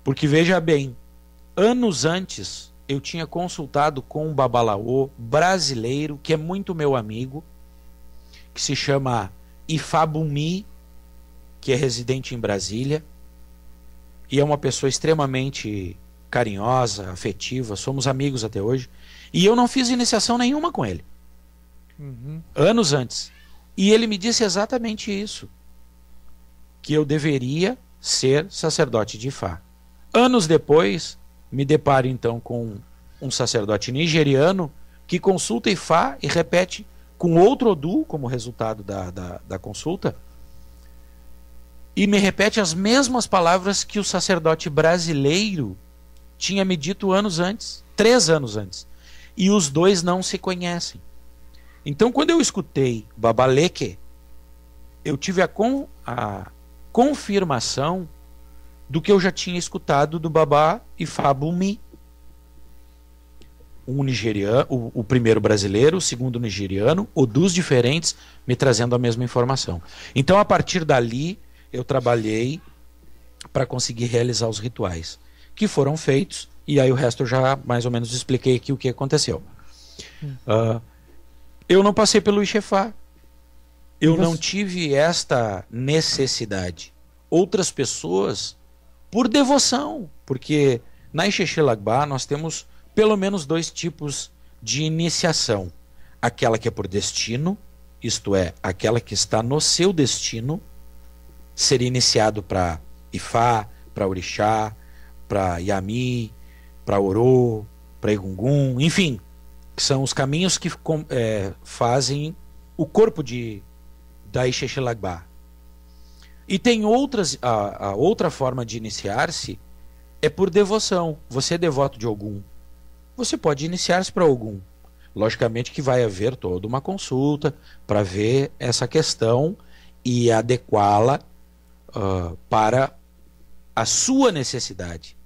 Porque veja bem, anos antes eu tinha consultado com um babalaô brasileiro que é muito meu amigo, que se chama Ifá Bumi, que é residente em Brasília e é uma pessoa extremamente carinhosa, afetiva, somos amigos até hoje, e eu não fiz iniciação nenhuma com ele. Anos antes. E ele me disse exatamente isso, que eu deveria ser sacerdote de Ifá. Anos depois, me deparo então com um sacerdote nigeriano que consulta Ifá e repete com outro Odu como resultado da consulta, e me repete as mesmas palavras que o sacerdote brasileiro tinha me dito anos antes, 3 anos antes. E os dois não se conhecem. Então, quando eu escutei Babaleque, eu tive a confirmação do que eu já tinha escutado do Babá Ifá Bumi. Um nigeriano, o primeiro brasileiro, o segundo nigeriano, Odus diferentes, me trazendo a mesma informação. Então, a partir dali, eu trabalhei para conseguir realizar os rituais, que foram feitos, e aí o resto eu já mais ou menos expliquei aqui o que aconteceu. Eu não passei pelo Ixefá. Eu não tive esta necessidade. Outras pessoas, por devoção, porque na Ixexelagbá nós temos pelo menos 2 tipos de iniciação. Aquela que é por destino, isto é, aquela que está no seu destino, ser iniciado para Ifá, para Orixá, para Yami, para Orô, para Egungun, enfim, que são os caminhos que fazem o corpo da Ixexelagbá. E tem a outra forma de iniciar-se é por devoção. Você é devoto de Ogum, você pode iniciar-se para Ogum. Logicamente que vai haver toda uma consulta para ver essa questão e adequá-la para a sua necessidade.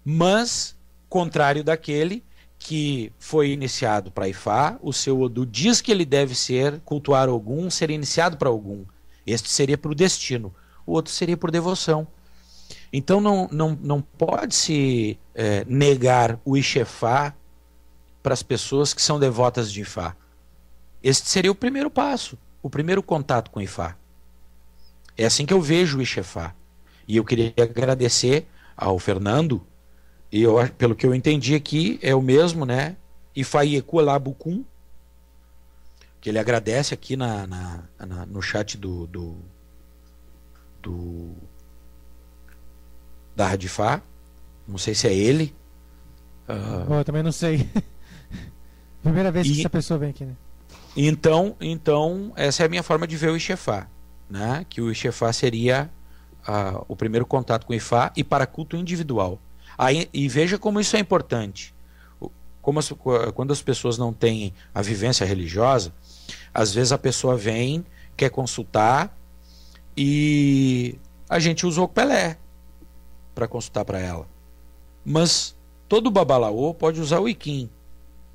Mas, contrário daquele que foi iniciado para Ifá, o seu Odu diz que ele deve cultuar Ogum, ser iniciado para Ogum. Este seria para o destino, o outro seria por devoção. Então não pode-se negar o Ixefá para as pessoas que são devotas de Ifá. Este seria o primeiro passo, o primeiro contato com Ifá. É assim que eu vejo o Ixefá. E eu queria agradecer ao Fernando, e pelo que eu entendi aqui, é o mesmo, né? Ifaieku Labukum, que ele agradece aqui no chat da Radifá. Não sei se é ele. Eu também não sei. Primeira vez que essa pessoa vem aqui, né? Então, essa é a minha forma de ver o Ixefá, né? Que o Ixefá seria o primeiro contato com o Ifá e para culto individual. E veja como isso é importante. Quando as pessoas não têm a vivência religiosa, às vezes a pessoa vem, quer consultar e a gente usa o Pelé para consultar para ela. Mas todo babalaô pode usar o Iquim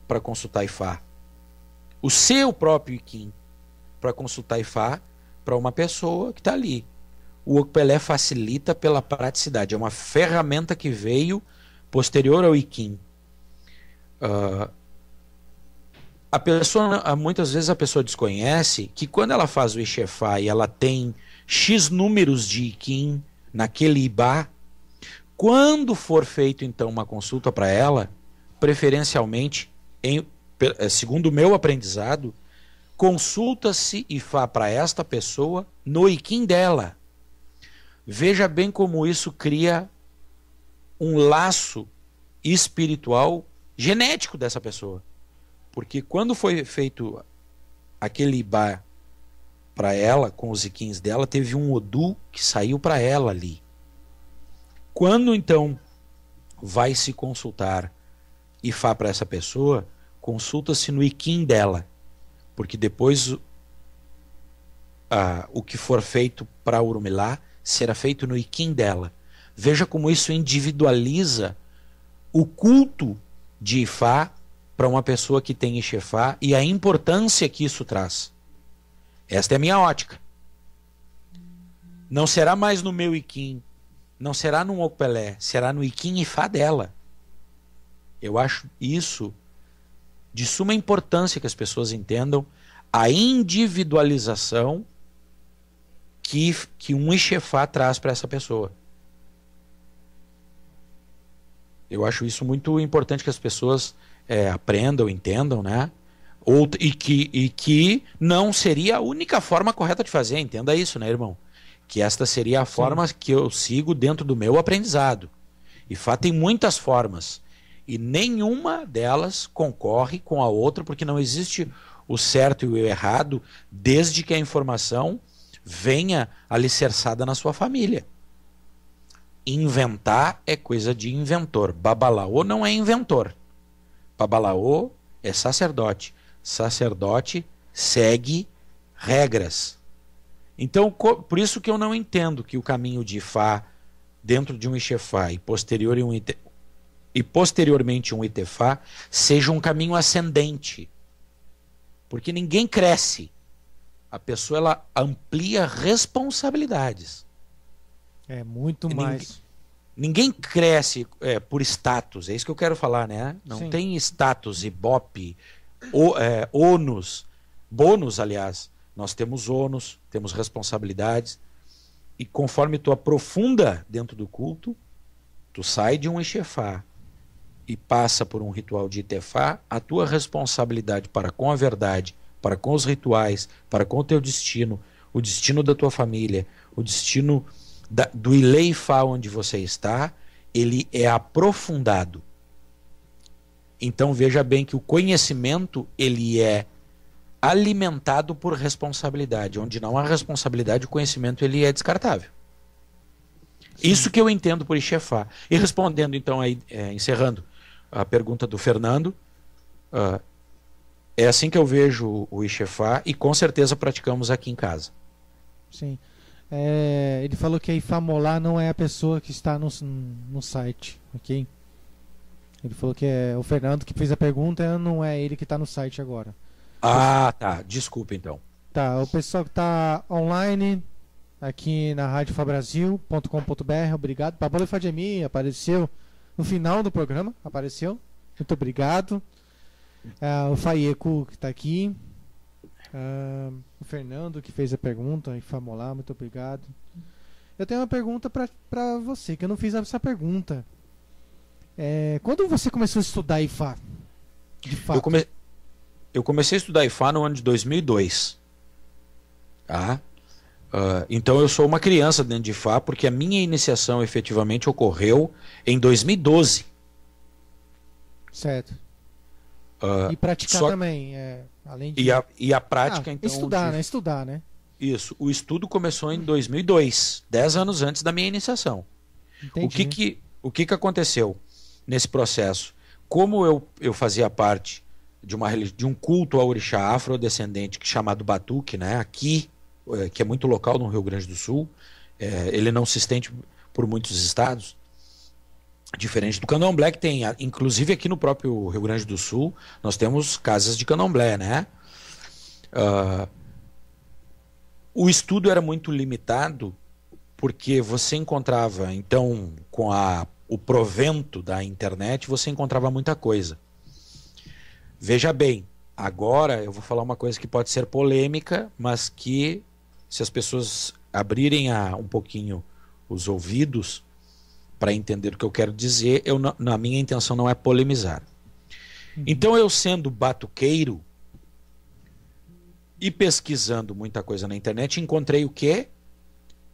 para consultar Ifá. O seu próprio Iquim para consultar Ifá para uma pessoa que está ali. O Okpelé facilita pela praticidade. É uma ferramenta que veio posterior ao Iquim. Muitas vezes a pessoa desconhece que quando ela faz o Ixefá e ela tem X números de Iquim naquele Ibá, quando for feito então uma consulta para ela, preferencialmente, segundo o meu aprendizado, consulta-se Ifá para esta pessoa no Iquim dela. Veja bem como isso cria um laço espiritual genético dessa pessoa. Porque quando foi feito aquele Ibá para ela, com os Iquins dela, teve um Odu que saiu para ela ali. Quando então vai se consultar Ifá para essa pessoa, consulta-se no Iquim dela. Porque depois o que for feito para Urumilá será feito no Iquim dela. Veja como isso individualiza o culto de Ifá para uma pessoa que tem Ixefá e a importância que isso traz. Esta é a minha ótica. Não será mais no meu Iquim, não será no Okpelé, será no Iquim Ifá dela. Eu acho isso de suma importância que as pessoas entendam a individualização que um Ixefá traz para essa pessoa. Eu acho isso muito importante que as pessoas aprendam, entendam, né? E que não seria a única forma correta de fazer, entenda isso, né, irmão? Que esta seria a forma que eu sigo dentro do meu aprendizado. Ifá tem muitas formas e nenhuma delas concorre com a outra, porque não existe o certo e o errado, desde que a informação venha alicerçada na sua família. Inventar é coisa de inventor. Babalaô não é inventor. Babalaô é sacerdote. Sacerdote segue regras. Então, por isso que eu não entendo que o caminho de Ifá dentro de um Ixefá e posteriormente um Itefá seja um caminho ascendente. Porque ninguém cresce. A pessoa ela amplia responsabilidades. É muito mais. Ninguém cresce por status, é isso que eu quero falar, né? Não tem status, ibope, ônus, bônus, aliás. Nós temos ônus, temos responsabilidades, e conforme tu aprofunda dentro do culto, tu sai de um Ixefá e passa por um ritual de Itefá, a tua responsabilidade para com a verdade, para com os rituais, para com o teu destino, o destino da tua família, o destino do Ileifá onde você está, ele é aprofundado. Então veja bem que o conhecimento ele é alimentado por responsabilidade. Onde não há responsabilidade, o conhecimento ele é descartável. Sim. Isso que eu entendo por Ixefá. E respondendo então, aí, encerrando a pergunta do Fernando, é assim que eu vejo o Ixefá e com certeza praticamos aqui em casa. Sim. Ele falou que a Ifá Molá não é a pessoa que está no site, ok? Ele falou que é o Fernando que fez a pergunta, não é ele que está no site agora. Ah, tá. Desculpa, então. Tá, o pessoal que está online aqui na radiofabrasil.com.br, obrigado. Pablo Fademi apareceu no final do programa, apareceu. Muito obrigado. O Faieku que está aqui. O Fernando que fez a pergunta, Ifá Molá, muito obrigado. Eu tenho uma pergunta pra você, que eu não fiz essa pergunta. Quando você começou a estudar Ifá? De fato. Eu comecei a estudar Ifá no ano de 2002. Tá? Então eu sou uma criança dentro de Ifá, porque a minha iniciação efetivamente ocorreu em 2012. Certo. E praticar também, além de... E a prática, então... Estudar, né? Isso. O estudo começou em 2002, 10 anos antes da minha iniciação. Entendi. O que aconteceu nesse processo? Como eu fazia parte de um culto ao orixá afrodescendente chamado Batuque, né? Aqui, que é muito local no Rio Grande do Sul, ele não se estende por muitos estados, diferente do candomblé, que tem, inclusive aqui no próprio Rio Grande do Sul, nós temos casas de candomblé, né? O estudo era muito limitado, porque você encontrava, então, com o provento da internet, você encontrava muita coisa. Veja bem, agora eu vou falar uma coisa que pode ser polêmica, mas que, se as pessoas abrirem um pouquinho os ouvidos para entender o que eu quero dizer, na minha intenção não é polemizar. Então, eu sendo batuqueiro e pesquisando muita coisa na internet, encontrei o quê?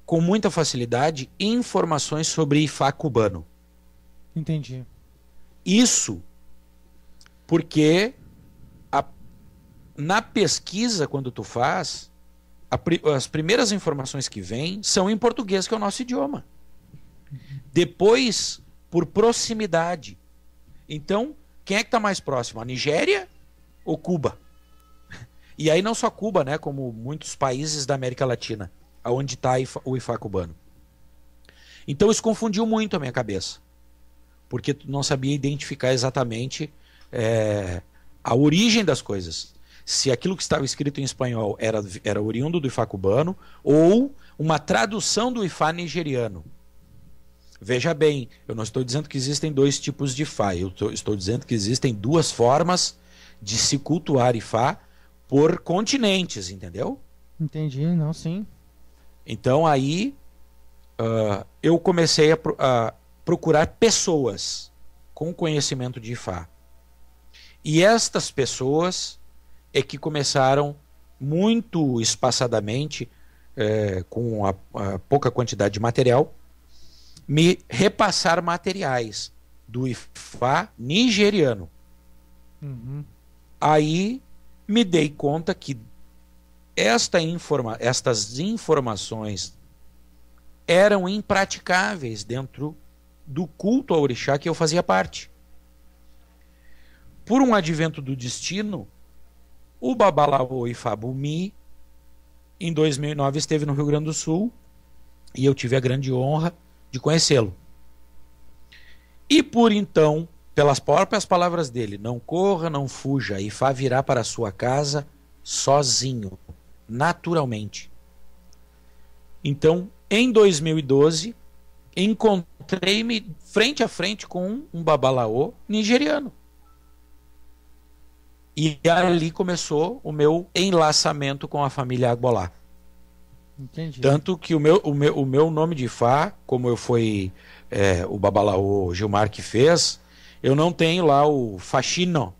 Com muita facilidade, informações sobre Ifá cubano. Entendi. Isso porque na pesquisa, quando tu faz, as primeiras informações que vêm são em português, que é o nosso idioma. Depois, por proximidade. Então, quem é que está mais próximo? A Nigéria ou Cuba? E aí não só Cuba, né, como muitos países da América Latina, onde está o Ifá cubano. Então isso confundiu muito a minha cabeça, porque tu não sabia identificar exatamente a origem das coisas. Se aquilo que estava escrito em espanhol era oriundo do Ifá cubano ou uma tradução do Ifá nigeriano. Veja bem, eu não estou dizendo que existem dois tipos de Ifá, eu estou dizendo que existem duas formas de se cultuar Ifá por continentes, entendeu? Entendi, não, sim. Então aí eu comecei a procurar pessoas com conhecimento de Ifá. E estas pessoas é que começaram muito espaçadamente, com a pouca quantidade de material, me repassar materiais do Ifá nigeriano. Uhum. Aí me dei conta que estas informações eram impraticáveis dentro do culto ao orixá que eu fazia parte. Por um advento do destino, o Babalaô Ifá Bumi, em 2009, esteve no Rio Grande do Sul e eu tive a grande honra de conhecê-lo. E por então, pelas próprias palavras dele, não corra, não fuja, Ifá virá para a sua casa sozinho, naturalmente. Então, em 2012, encontrei-me frente a frente com um babalaô nigeriano. E ali começou o meu enlaçamento com a família Agbolá. Entendi. Tanto que o meu nome de Ifá, como o babalaô Gilmar que fez, eu não tenho lá o Faxino,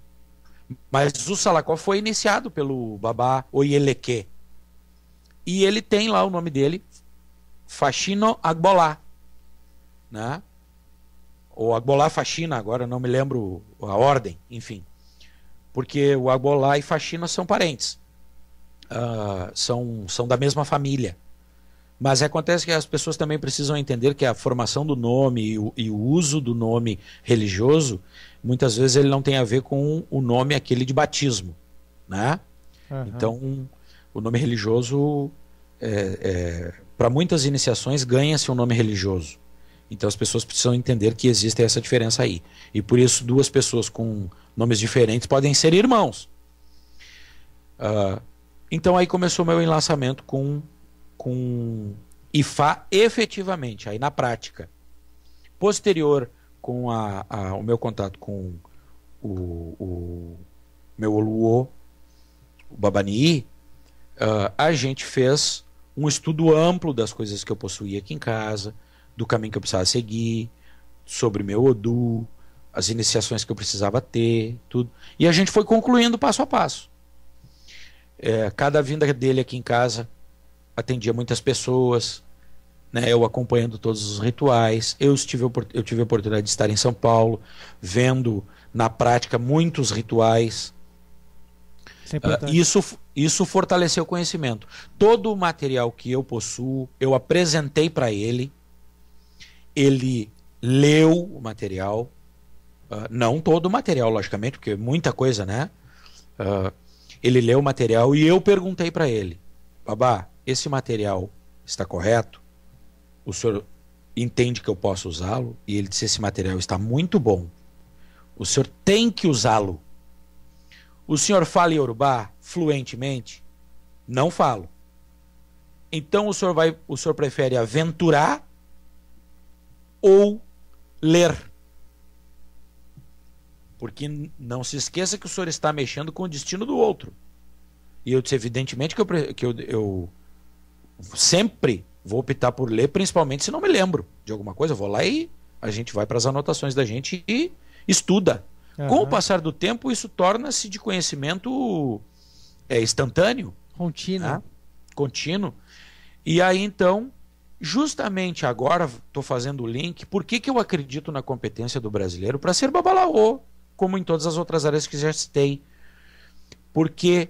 mas o Salacó foi iniciado pelo Babá Oyeleque. E ele tem lá o nome dele, Faxino Agbolá, né? Ou Agbolá Faxina, agora não me lembro a ordem, enfim. Porque o Agbolá e Faxina são parentes. São da mesma família. Mas acontece que as pessoas também precisam entender que a formação do nome e o uso do nome religioso, muitas vezes ele não tem a ver com o nome aquele de batismo, né? Uhum. Então, o nome religioso, para muitas iniciações, ganha-se um nome religioso. Então as pessoas precisam entender que existe essa diferença aí. E por isso duas pessoas com nomes diferentes podem ser irmãos. Então aí começou meu enlaçamento com Ifá efetivamente, aí na prática. Posterior com o meu contato com o meu Oluô, o Babani, a gente fez um estudo amplo das coisas que eu possuía aqui em casa, do caminho que eu precisava seguir, sobre meu Odu, as iniciações que eu precisava ter, tudo. E a gente foi concluindo passo a passo. Cada vinda dele aqui em casa atendia muitas pessoas, né, eu acompanhando todos os rituais. Eu tive a oportunidade de estar em São Paulo, vendo na prática muitos rituais. Isso fortaleceu o conhecimento. Todo o material que eu possuo, eu apresentei para ele. Ele leu o material. Não todo o material, logicamente, porque muita coisa, né? Ele leu o material e eu perguntei para ele: Babá, esse material está correto? O senhor entende que eu posso usá-lo? E ele disse: esse material está muito bom. O senhor tem que usá-lo. O senhor fala Iorubá fluentemente? Não falo. Então o senhor prefere aventurar ou ler? Porque não se esqueça que o senhor está mexendo com o destino do outro. E eu disse, evidentemente, que eu sempre vou optar por ler, principalmente se não me lembro de alguma coisa. Eu vou lá e a gente vai para as anotações da gente e estuda. Uhum. Com o passar do tempo, isso torna-se de conhecimento instantâneo. Contínuo. Né? Contínuo. E aí, então, justamente agora, estou fazendo o link, por que eu acredito na competência do brasileiro para ser babalaô, como em todas as outras áreas que já citei. Porque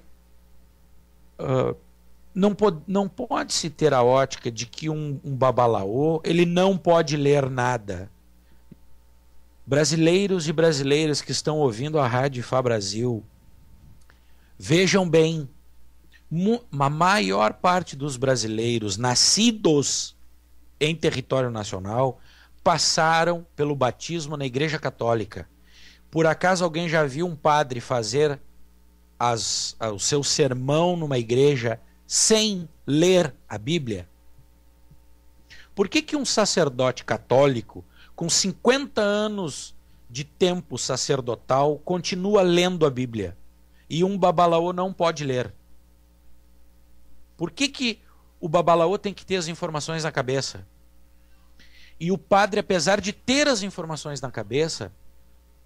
não pode-se ter a ótica de que um babalaô, ele não pode ler nada. Brasileiros e brasileiras que estão ouvindo a Rádio Ifá Brasil, vejam bem, a maior parte dos brasileiros nascidos em território nacional passaram pelo batismo na Igreja Católica. Por acaso alguém já viu um padre fazer o seu sermão numa igreja sem ler a Bíblia? Por que um sacerdote católico com 50 anos de tempo sacerdotal continua lendo a Bíblia e um babalaô não pode ler? Por que o babalaô tem que ter as informações na cabeça? E o padre, apesar de ter as informações na cabeça,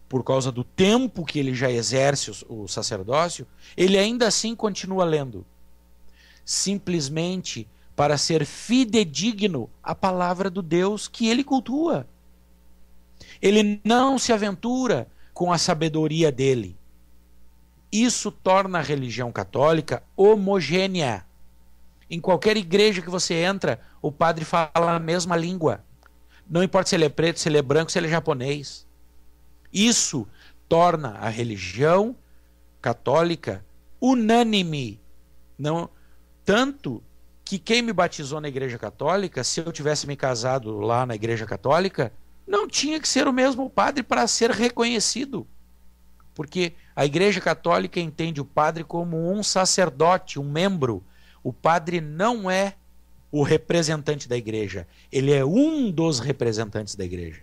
por causa do tempo que ele já exerce o sacerdócio, ele ainda assim continua lendo. Simplesmente para ser fidedigno à palavra do Deus que ele cultua. Ele não se aventura com a sabedoria dele. Isso torna a religião católica homogênea. Em qualquer igreja que você entra, o padre fala a mesma língua. Não importa se ele é preto, se ele é branco, se ele é japonês. Isso torna a religião católica unânime. Não, tanto que quem me batizou na Igreja Católica, se eu tivesse me casado lá na Igreja Católica, não tinha que ser o mesmo padre para ser reconhecido. Porque a Igreja Católica entende o padre como um sacerdote, um membro. O padre não é o representante da igreja. Ele é um dos representantes da igreja.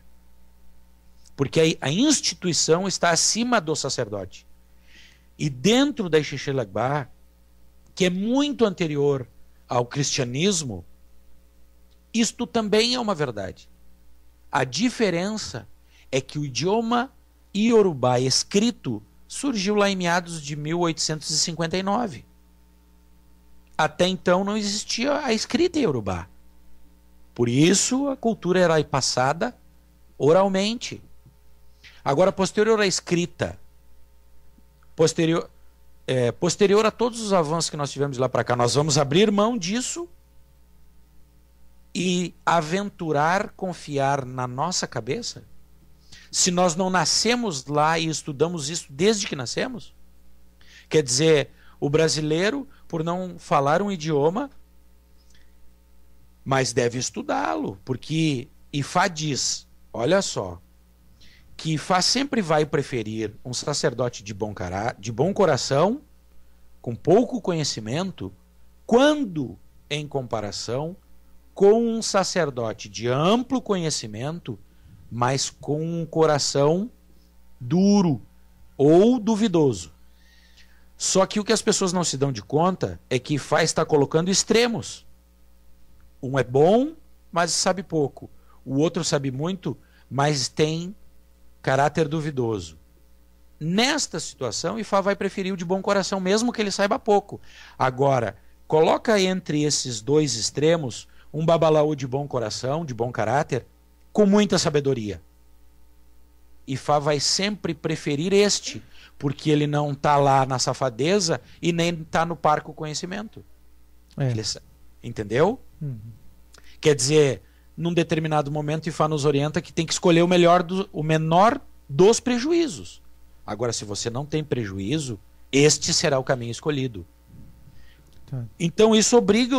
Porque a instituição está acima do sacerdote. E dentro da Xixelagbá, que é muito anterior ao cristianismo, isto também é uma verdade. A diferença é que o idioma iorubá escrito surgiu lá em meados de 1859. Até então não existia a escrita iorubá. Por isso a cultura era passada oralmente. Agora, posterior à escrita, posterior a todos os avanços que nós tivemos de lá para cá, nós vamos abrir mão disso e aventurar, confiar na nossa cabeça? Se nós não nascemos lá e estudamos isso desde que nascemos? Quer dizer, o brasileiro, por não falar um idioma, mas deve estudá-lo, porque Ifá diz, olha só, que Ifá sempre vai preferir um sacerdote de bom coração, com pouco conhecimento, quando em comparação com um sacerdote de amplo conhecimento, mas com um coração duro ou duvidoso. Só que o que as pessoas não se dão de conta é que Ifá está colocando extremos. Um é bom, mas sabe pouco. O outro sabe muito, mas tem caráter duvidoso. Nesta situação, Ifá vai preferir o de bom coração, mesmo que ele saiba pouco. Agora, coloca entre esses dois extremos um babalaú de bom coração, de bom caráter, com muita sabedoria. Ifá vai sempre preferir este, porque ele não está lá na safadeza e nem está no parco conhecimento. Entendeu? Uhum. Quer dizer, num determinado momento, Ifá nos orienta que tem que escolher o menor dos prejuízos. Agora, se você não tem prejuízo, este será o caminho escolhido. Tá. Então, isso obriga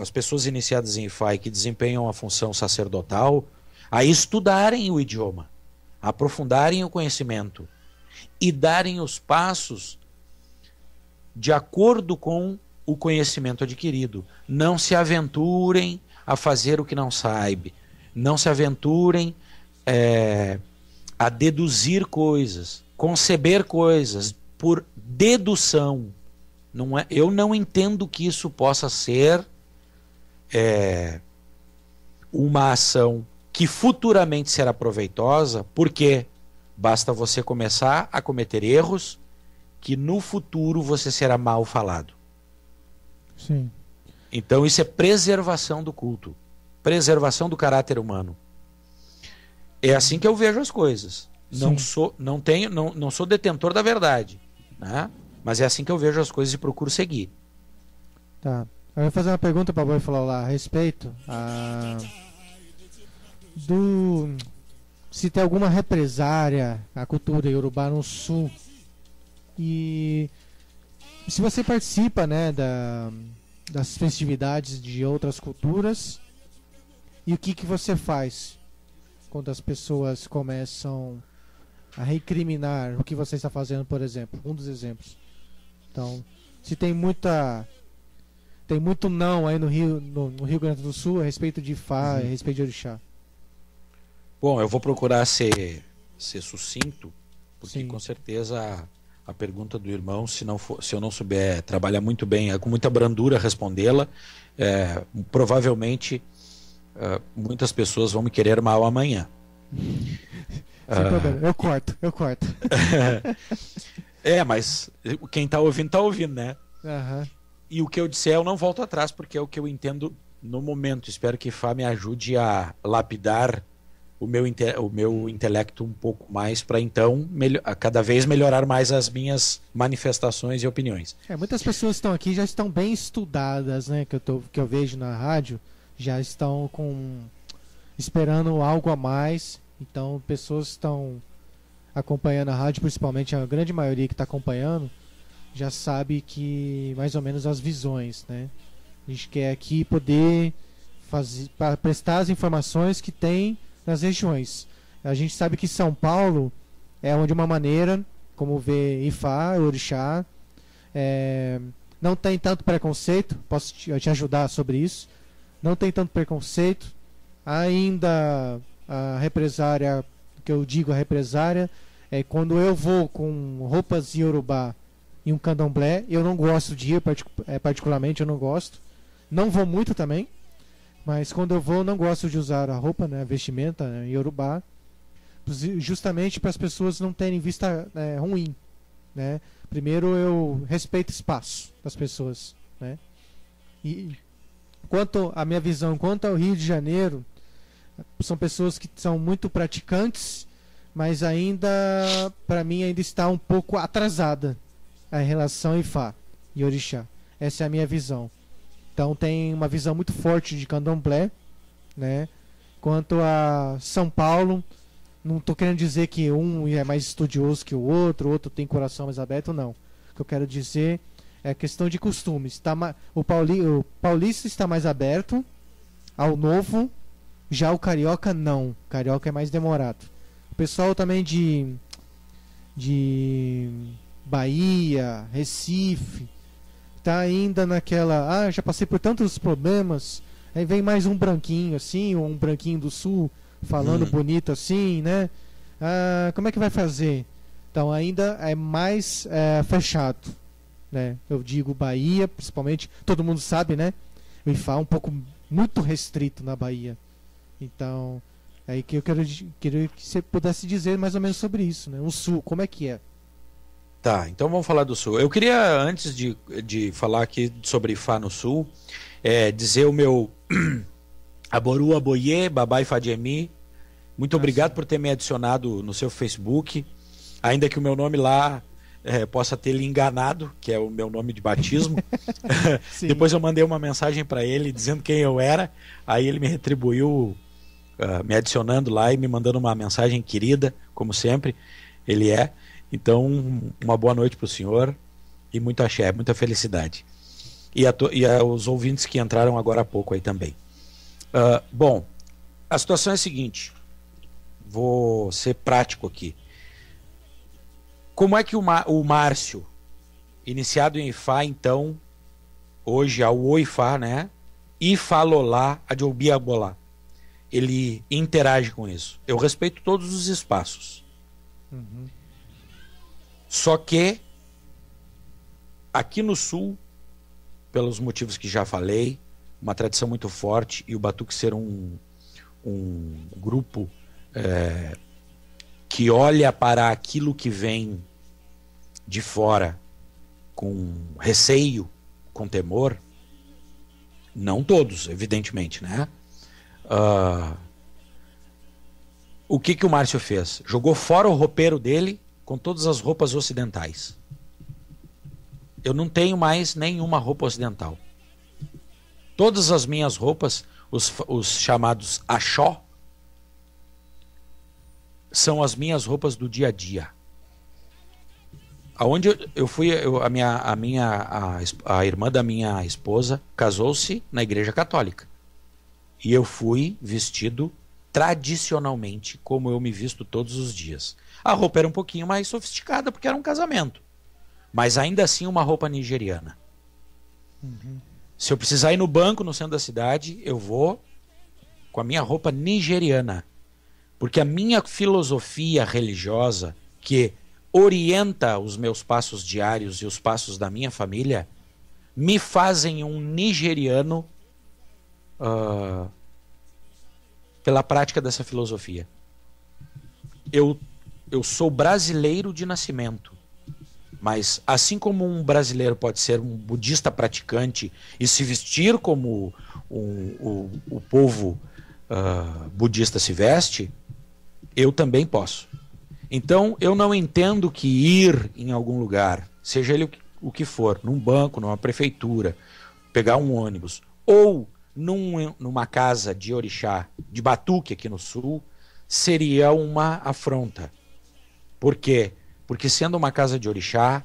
as pessoas iniciadas em Ifá e que desempenham a função sacerdotal a estudarem o idioma, a aprofundarem o conhecimento e darem os passos de acordo com o conhecimento adquirido. Não se aventurem a fazer o que não sabe. Não se aventurem a deduzir coisas, conceber coisas por dedução. Eu não entendo que isso possa ser uma ação que futuramente será proveitosa, porque basta você começar a cometer erros que no futuro você será mal falado. Sim. Então isso é preservação do culto, preservação do caráter humano. É assim que eu vejo as coisas. Não sou detentor da verdade, né? Mas é assim que eu vejo as coisas e procuro seguir. Tá. Eu vou fazer uma pergunta para o Boi falar lá a respeito se tem alguma represária a cultura iorubá no sul, e se você participa, né, das festividades de outras culturas, e o que você faz quando as pessoas começam a recriminar o que você está fazendo, por exemplo, um dos exemplos. Então, se tem muito não aí no Rio Grande do Sul a respeito de Ifá, a respeito de Orixá. Bom, eu vou procurar ser sucinto, porque Sim. Com certeza a pergunta do irmão, se eu não souber trabalhar muito bem, com muita brandura respondê-la, provavelmente muitas pessoas vão me querer mal amanhã. Sem problema, eu corto. Mas quem está ouvindo, né? Uhum. E o que eu disser eu não volto atrás, porque é o que eu entendo no momento. Espero que Fá me ajude a lapidar o meu intelecto um pouco mais, para então cada vez melhorar mais as minhas manifestações e opiniões. Muitas pessoas que estão aqui já estão bem estudadas, né? Que eu vejo na rádio, já estão esperando algo a mais. Então, pessoas estão acompanhando a rádio, principalmente a grande maioria que está acompanhando, já sabe que mais ou menos as visões, né? A gente quer aqui poder prestar as informações que tem nas regiões. A gente sabe que São Paulo é de uma maneira, como vê Ifá, Orixá, não tem tanto preconceito. Posso te ajudar sobre isso. Não tem tanto preconceito. Ainda a represária, que eu digo a represária, é quando eu vou com roupas de Iorubá e um candomblé, eu não gosto de ir, particularmente eu não gosto. Não vou muito também, mas quando eu vou, não gosto de usar a roupa, né, a vestimenta, né, Iorubá, justamente para as pessoas não terem vista ruim, né? Primeiro eu respeito o espaço das pessoas, né? E quanto à minha visão, quanto ao Rio de Janeiro, são pessoas que são muito praticantes, mas ainda, para mim, ainda está um pouco atrasada a relação Ifá e Orixá. Essa é a minha visão. Então tem uma visão muito forte de candomblé, né? Quanto a São Paulo, não estou querendo dizer que um é mais estudioso que o outro tem coração mais aberto, não. O que eu quero dizer é questão de costumes. O paulista está mais aberto ao novo, já o carioca não. O carioca é mais demorado. O pessoal também de Bahia, Recife, tá ainda naquela, já passei por tantos problemas, aí vem mais um branquinho assim, ou um branquinho do sul, falando bonito assim, né? Como é que vai fazer? Então ainda é mais fechado, né? Eu digo Bahia, principalmente, todo mundo sabe, né? o Ifá é um pouco muito restrito na Bahia. Então, é aí que eu queria que você pudesse dizer mais ou menos sobre isso, né? O Sul, como é que é? Tá, então vamos falar do Sul. Eu queria, antes de falar aqui sobre Ifá no Sul, dizer o meu Aboru Aboye, Babai Fadiemi. Muito obrigado por ter me adicionado no seu Facebook. Ainda que o meu nome lá possa ter lhe enganado, que é o meu nome de batismo. Depois eu mandei uma mensagem para ele dizendo quem eu era. Aí ele me retribuiu, me adicionando lá e me mandando uma mensagem querida, como sempre ele é. Então, uma boa noite para o senhor e muito axé, muita felicidade. E aos ouvintes que entraram agora há pouco aí também. Bom, a situação é a seguinte. Vou ser prático aqui. Como é que o Márcio, iniciado em Ifá, então, hoje ao Oifá, né? Ifá Lolá, Adiobiabolá. Ele interage com isso. Eu respeito todos os espaços. Uhum. Só que aqui no Sul, pelos motivos que já falei, uma tradição muito forte e o Batuque ser um grupo que olha para aquilo que vem de fora com receio, com temor, não todos, evidentemente, né? O que o Márcio fez? Jogou fora o roupeiro dele com todas as roupas ocidentais. Eu não tenho mais nenhuma roupa ocidental. Todas as minhas roupas, os chamados axó, são as minhas roupas do dia a dia. Aonde eu fui, a irmã da minha esposa casou-se na Igreja Católica. E eu fui vestido tradicionalmente, como eu me visto todos os dias. A roupa era um pouquinho mais sofisticada, porque era um casamento. Mas ainda assim uma roupa nigeriana. Uhum. Se eu precisar ir no banco no centro da cidade, eu vou com a minha roupa nigeriana. Porque a minha filosofia religiosa, que orienta os meus passos diários e os passos da minha família, me fazem um nigeriano pela prática dessa filosofia. Eu sou brasileiro de nascimento, mas assim como um brasileiro pode ser um budista praticante e se vestir como o povo budista se veste, eu também posso. Então eu não entendo que ir em algum lugar, seja ele o que for, num banco, numa prefeitura, pegar um ônibus, ou numa casa de orixá, de batuque aqui no Sul, seria uma afronta. Por quê? Porque sendo uma casa de orixá,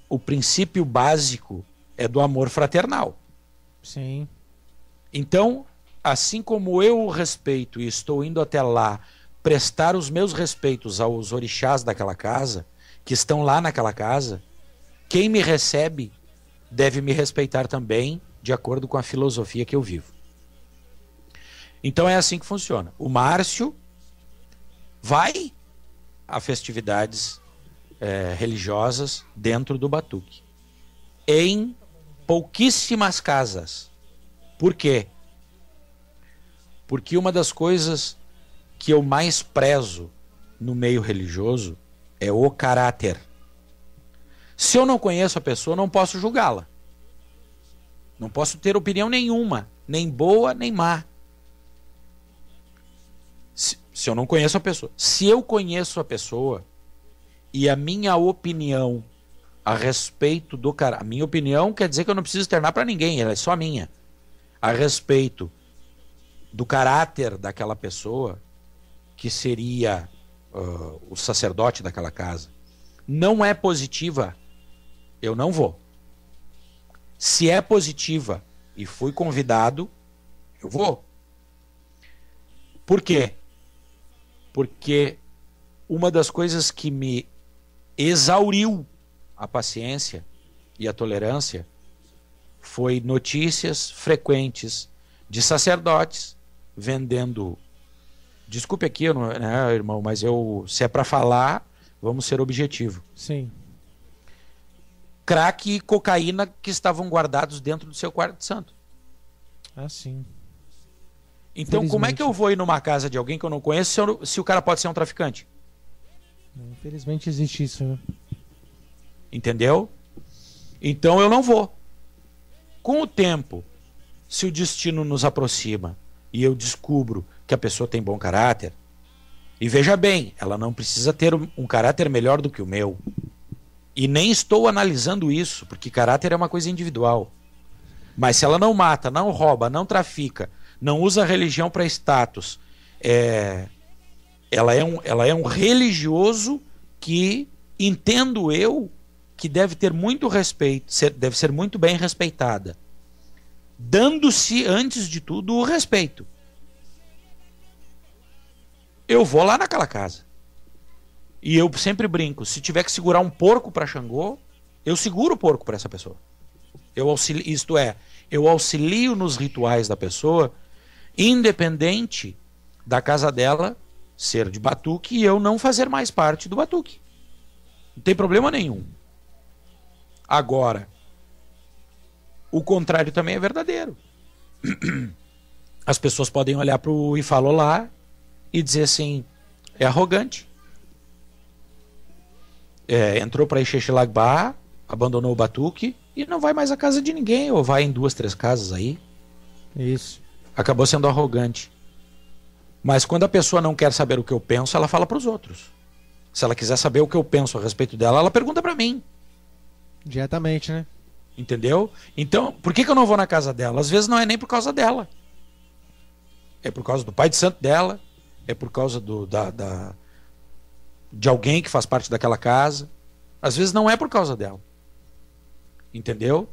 o princípio básico é do amor fraternal. Sim. Então, assim como eu o respeito e estou indo até lá prestar os meus respeitos aos orixás daquela casa, que estão lá naquela casa, quem me recebe deve me respeitar também, de acordo com a filosofia que eu vivo. Então é assim que funciona. O Márcio vai a festividades religiosas dentro do batuque. Em pouquíssimas casas. Por quê? Porque uma das coisas que eu mais prezo no meio religioso é o caráter. Se eu não conheço a pessoa, não posso julgá-la. Não posso ter opinião nenhuma, nem boa, nem má. Se eu não conheço a pessoa. Se eu conheço a pessoa e a minha opinião a respeito do caráter... A minha opinião quer dizer que eu não preciso externar para ninguém, ela é só minha. A respeito do caráter daquela pessoa, que seria o sacerdote daquela casa, não é positiva, eu não vou. Se é positiva e fui convidado, eu vou. Por quê? Porque uma das coisas que me exauriu a paciência e a tolerância foi notícias frequentes de sacerdotes vendendo... Desculpe aqui, né, irmão, mas se é para falar, vamos ser objetivo. Sim. Crack e cocaína que estavam guardados dentro do seu quarto santo. Sim. Então, como é que eu vou ir numa casa de alguém que eu não conheço se o cara pode ser um traficante? Infelizmente existe isso, né? Entendeu? Então eu não vou. Com o tempo, se o destino nos aproxima e eu descubro que a pessoa tem bom caráter, e veja bem, ela não precisa ter um caráter melhor do que o meu. E nem estou analisando isso, porque caráter é uma coisa individual. Mas se ela não mata, não rouba, não trafica, não usa a religião para status, ela é um religioso que, entendo eu, que deve ter muito respeito, deve ser muito bem respeitada, dando-se, antes de tudo, o respeito. Eu vou lá naquela casa. E eu sempre brinco, se tiver que segurar um porco para Xangô, eu seguro o porco para essa pessoa. Eu auxilio nos rituais da pessoa, independente da casa dela ser de batuque e eu não fazer mais parte do batuque. Não tem problema nenhum. Agora, o contrário também é verdadeiro. As pessoas podem olhar para o Ifalolá e dizer assim, é arrogante. Entrou para Ixexilabá, abandonou o batuque e não vai mais à casa de ninguém, ou vai em 2, 3 casas aí. Isso. Acabou sendo arrogante. Mas quando a pessoa não quer saber o que eu penso, ela fala para os outros. Se ela quiser saber o que eu penso a respeito dela, ela pergunta para mim. Diretamente, né? Entendeu? Então, por que eu não vou na casa dela? Às vezes não é nem por causa dela. É por causa do pai de santo dela, é por causa de alguém que faz parte daquela casa. Às vezes não é por causa dela. Entendeu?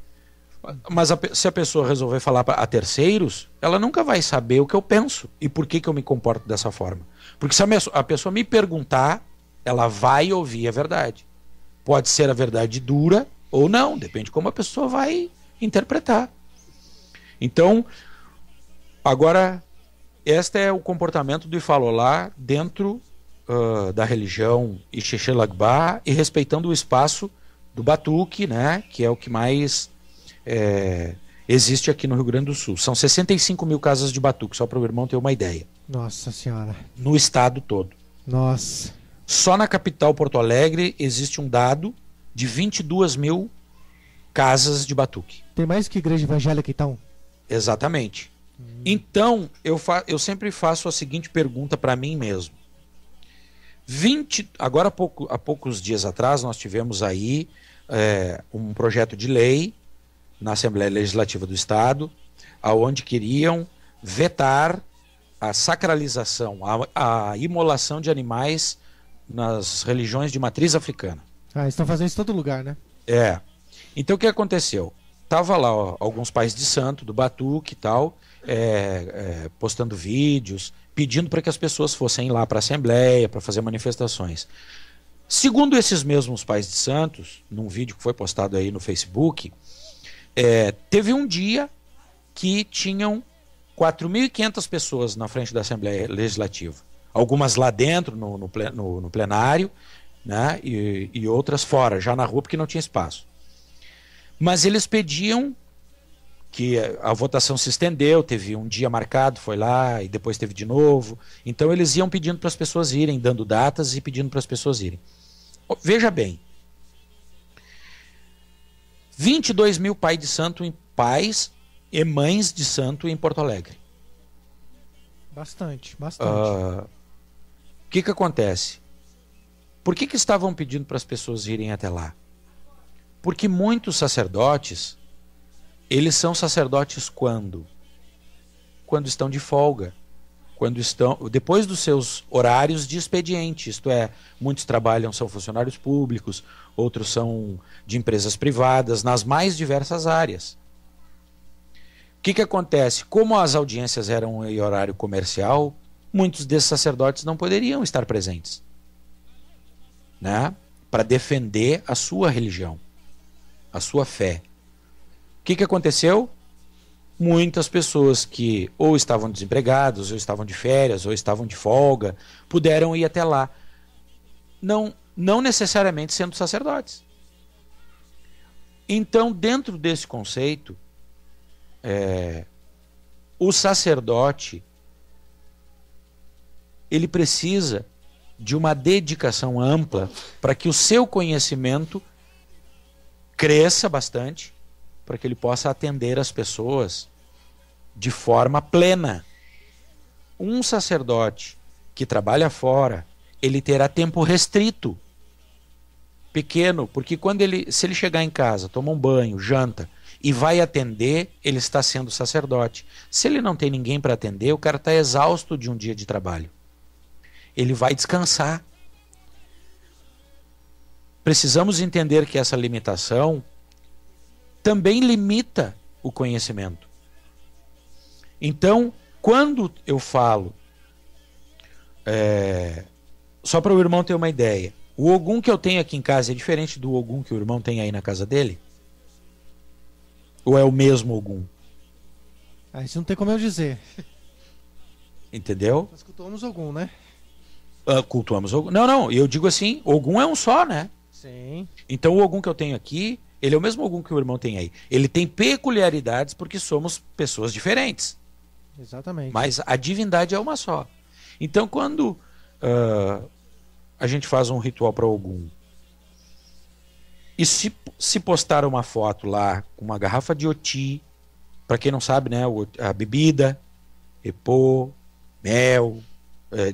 Mas se a pessoa resolver falar a terceiros, ela nunca vai saber o que eu penso e por que eu me comporto dessa forma. Porque se a pessoa me perguntar, ela vai ouvir a verdade. Pode ser a verdade dura ou não, depende de como a pessoa vai interpretar. Então, agora, este é o comportamento do Ifalolá dentro da religião Ixexilabá e respeitando o espaço do batuque, né, que é o que mais existe aqui no Rio Grande do Sul. São 65 mil casas de batuque, só para o irmão ter uma ideia. Nossa Senhora. No estado todo. Nossa. Só na capital Porto Alegre existe um dado de 22 mil casas de batuque. Tem mais que igreja evangélica então? Exatamente. Então, eu sempre faço a seguinte pergunta para mim mesmo. Agora há poucos dias atrás, nós tivemos aí um projeto de lei na Assembleia Legislativa do Estado, aonde queriam vetar a sacralização, a imolação de animais nas religiões de matriz africana. Eles estão fazendo isso em todo lugar, né? Então o que aconteceu? Tava lá alguns pais de santo, do batuque e tal, postando vídeos, pedindo para que as pessoas fossem lá para a Assembleia, para fazer manifestações. Segundo esses mesmos pais de santos, num vídeo que foi postado aí no Facebook, teve um dia que tinham 4.500 pessoas na frente da Assembleia Legislativa. Algumas lá dentro, no plenário, né, e outras fora, já na rua, porque não tinha espaço. Mas eles pediam que a votação se estendeu, teve um dia marcado, foi lá, e depois teve de novo. Então eles iam pedindo para as pessoas irem, dando datas e pedindo para as pessoas irem. Veja bem, 22 mil pais de santo, pais e mães de santo em Porto Alegre. Bastante. O que acontece? Por que estavam pedindo para as pessoas irem até lá? Porque muitos sacerdotes, eles são sacerdotes quando? Quando estão de folga. Quando estão depois dos seus horários de expediente, isto é, muitos trabalham, são funcionários públicos, outros são de empresas privadas, nas mais diversas áreas. O que acontece? Como as audiências eram em horário comercial, muitos desses sacerdotes não poderiam estar presentes, né? Para defender a sua religião, a sua fé. O que aconteceu? Muitas pessoas que ou estavam desempregados, ou estavam de férias, ou estavam de folga, puderam ir até lá. Não necessariamente sendo sacerdotes. Então, dentro desse conceito, o sacerdote, ele precisa de uma dedicação ampla para que o seu conhecimento cresça bastante, para que ele possa atender as pessoas de forma plena. Um sacerdote que trabalha fora, ele terá tempo restrito, pequeno, porque se ele chegar em casa, toma um banho, janta e vai atender, ele está sendo sacerdote. Se ele não tem ninguém para atender, o cara está exausto de um dia de trabalho. Ele vai descansar. Precisamos entender que essa limitação também limita o conhecimento. Então, quando eu falo, só para o irmão ter uma ideia, o Ogum que eu tenho aqui em casa é diferente do Ogum que o irmão tem aí na casa dele? Ou é o mesmo Ogum? Isso não tem como eu dizer. Entendeu? Nós cultuamos Ogum, né? Cultuamos Ogum. Não, eu digo assim, Ogum é um só, né? Sim. Então o Ogum que eu tenho aqui, ele é o mesmo Ogum que o irmão tem aí. Ele tem peculiaridades porque somos pessoas diferentes. Exatamente. Mas a divindade é uma só. Então quando a gente faz um ritual para Ogum e se postar uma foto lá com uma garrafa de oti, para quem não sabe, né, a bebida, epô, mel,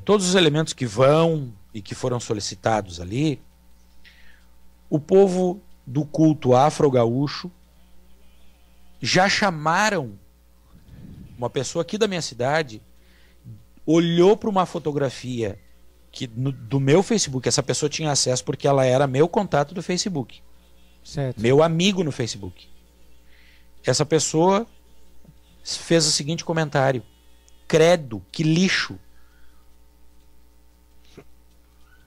todos os elementos que vão e que foram solicitados ali, o povo do culto afro-gaúcho já chamaram uma pessoa aqui da minha cidade, olhou para uma fotografia do meu Facebook, essa pessoa tinha acesso porque ela era meu contato do Facebook. Certo. Meu amigo no Facebook. Essa pessoa fez o seguinte comentário: credo, que lixo.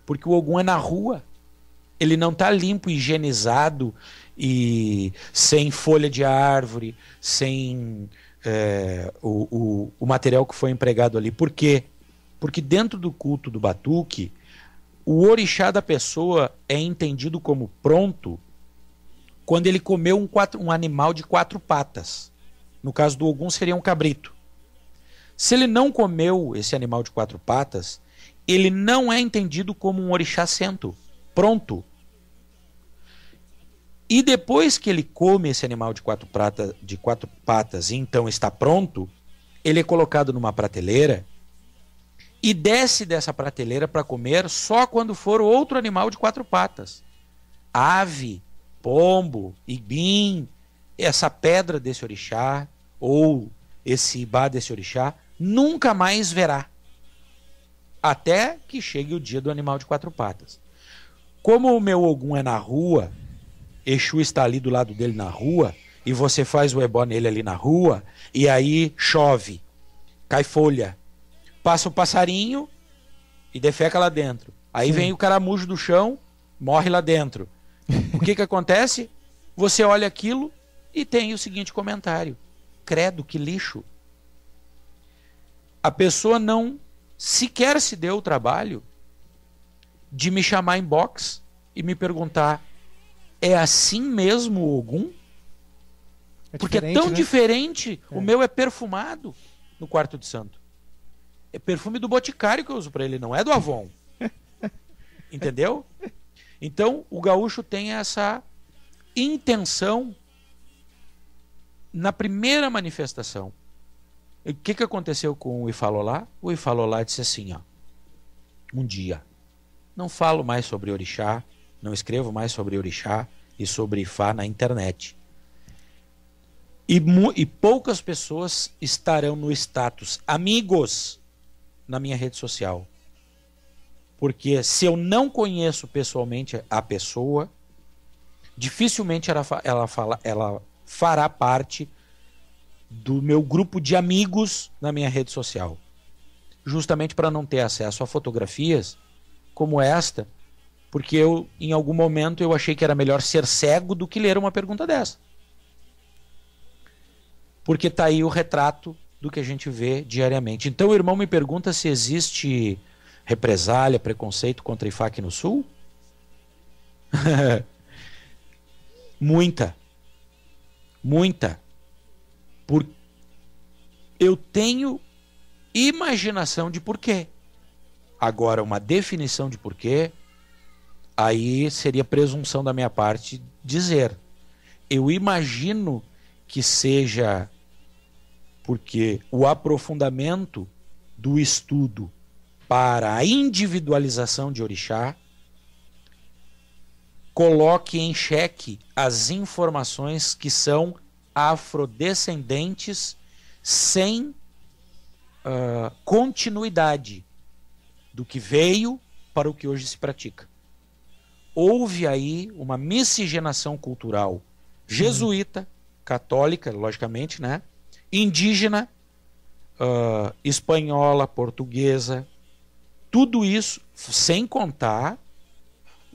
Porque o Ogum é na rua. Ele não está limpo, higienizado e sem folha de árvore, sem o material que foi empregado ali. Por quê? Porque dentro do culto do batuque, o orixá da pessoa é entendido como pronto quando ele comeu um animal de 4 patas. No caso do Ogum seria um cabrito. Se ele não comeu esse animal de 4 patas, ele não é entendido como um orixá sento, pronto. E depois que ele come esse animal de 4 patas e então está pronto, ele é colocado numa prateleira e desce dessa prateleira para comer só quando for outro animal de 4 patas. Ave, pombo, ibim, essa pedra desse orixá ou esse ibá desse orixá, nunca mais verá. Até que chegue o dia do animal de 4 patas. Como o meu Ogum é na rua, Exu está ali do lado dele na rua, e você faz o ebó nele ali na rua, e aí chove, cai folha, passa o passarinho e defeca lá dentro. Aí vem o caramujo do chão, morre lá dentro. O que acontece? Você olha aquilo e tem o seguinte comentário: credo, que lixo. A pessoa não sequer se deu o trabalho de me chamar em box e me perguntar: é assim mesmo o Ogum? Porque é tão diferente. O meu é perfumado no quarto de santo. É perfume do Boticário que eu uso para ele, não é do Avon. Entendeu? Então o gaúcho tem essa intenção na primeira manifestação. O que aconteceu com o Ifalolá? O Ifalolá disse assim, ó: um dia, não falo mais sobre orixá, não escrevo mais sobre orixá e sobre Ifá na internet. E poucas pessoas estarão no status amigos na minha rede social. Porque se eu não conheço pessoalmente a pessoa, dificilmente ela fará parte do meu grupo de amigos na minha rede social. Justamente para não ter acesso a fotografias como esta, porque em algum momento eu achei que era melhor ser cego do que ler uma pergunta dessa. Porque tá aí o retrato do que a gente vê diariamente. Então o irmão me pergunta se existe represália, preconceito contra Ifá aqui no Sul? Muita. eu tenho imaginação de porquê. Agora, uma definição de porquê, aí seria presunção da minha parte dizer. Eu imagino que seja porque o aprofundamento do estudo para a individualização de orixá coloque em xeque as informações que são afrodescendentes sem continuidade do que veio para o que hoje se pratica. Houve aí uma miscigenação cultural jesuíta, católica, logicamente, né? Indígena, espanhola, portuguesa, tudo isso, sem contar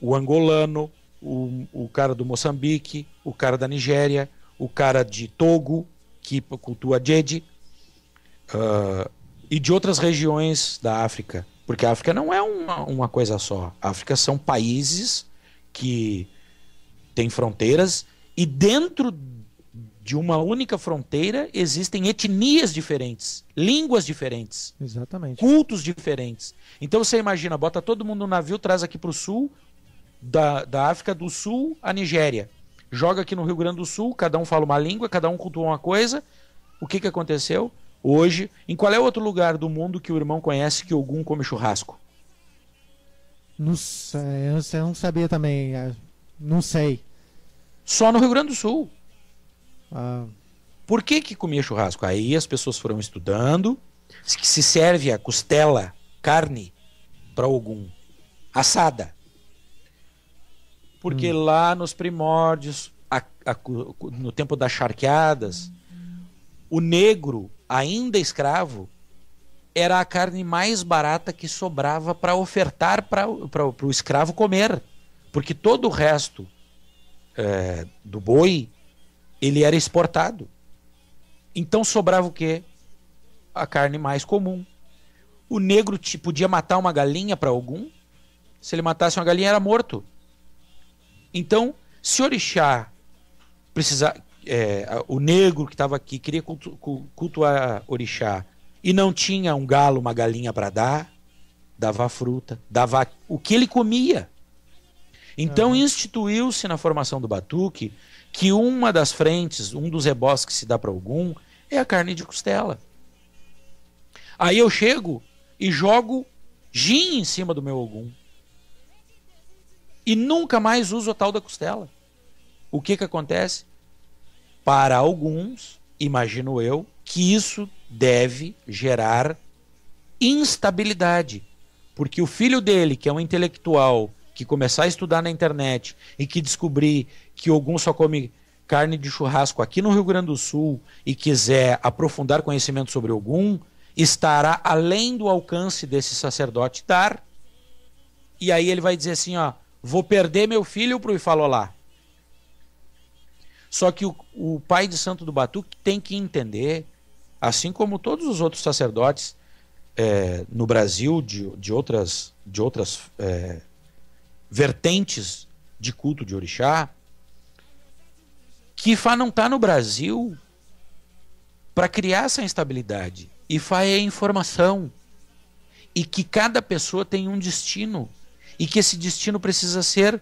o angolano, o cara do Moçambique, o cara da Nigéria, o cara de Togo, que cultua Djedi, e de outras regiões da África. Porque a África não é uma coisa só. A África são países que têm fronteiras e dentro de uma única fronteira existem etnias diferentes, línguas diferentes, Exatamente. cultos diferentes. Então você imagina, bota todo mundo no navio, traz aqui para o sul, da África do Sul à Nigéria. Joga aqui no Rio Grande do Sul, cada um fala uma língua, cada um cultua uma coisa. O que aconteceu? Hoje, em qual é outro lugar do mundo que o irmão conhece que Ogum come churrasco? Não sei, eu não sabia também. Não sei. Só no Rio Grande do Sul. Ah, Por que comia churrasco? Aí as pessoas foram estudando que se serve a costela, carne, para Ogum, assada. Porque lá nos primórdios, no tempo das charqueadas, o negro, ainda escravo, era a carne mais barata que sobrava para ofertar para o escravo comer. Porque todo o resto do boi, ele era exportado. Então sobrava o quê? A carne mais comum. O negro podia matar uma galinha para Ogum. Se ele matasse uma galinha, era morto. Então, se orixá precisar, o negro que estava aqui queria cultuar orixá e não tinha um galo, uma galinha para dar, dava fruta, dava o que ele comia. Então instituiu-se na formação do batuque que uma das frentes, um dos ebós que se dá para Ogum é a carne de costela. Aí eu chego e jogo gin em cima do meu Ogum. E nunca mais uso a tal da costela. O que acontece? Para alguns, imagino eu, que isso deve gerar instabilidade. Porque o filho dele, que é um intelectual, que começar a estudar na internet e que descobrir que Ogum só come carne de churrasco aqui no Rio Grande do Sul e quiser aprofundar conhecimento sobre Ogum, estará além do alcance desse sacerdote dar. E aí ele vai dizer assim, ó, vou perder meu filho pro Ifalolá. Só que o pai de santo do batuque tem que entender, assim como todos os outros sacerdotes no Brasil, de outras vertentes de culto de orixá, que Ifá não está no Brasil para criar essa instabilidade. Ifá é informação. E que cada pessoa tem um destino. E que esse destino precisa ser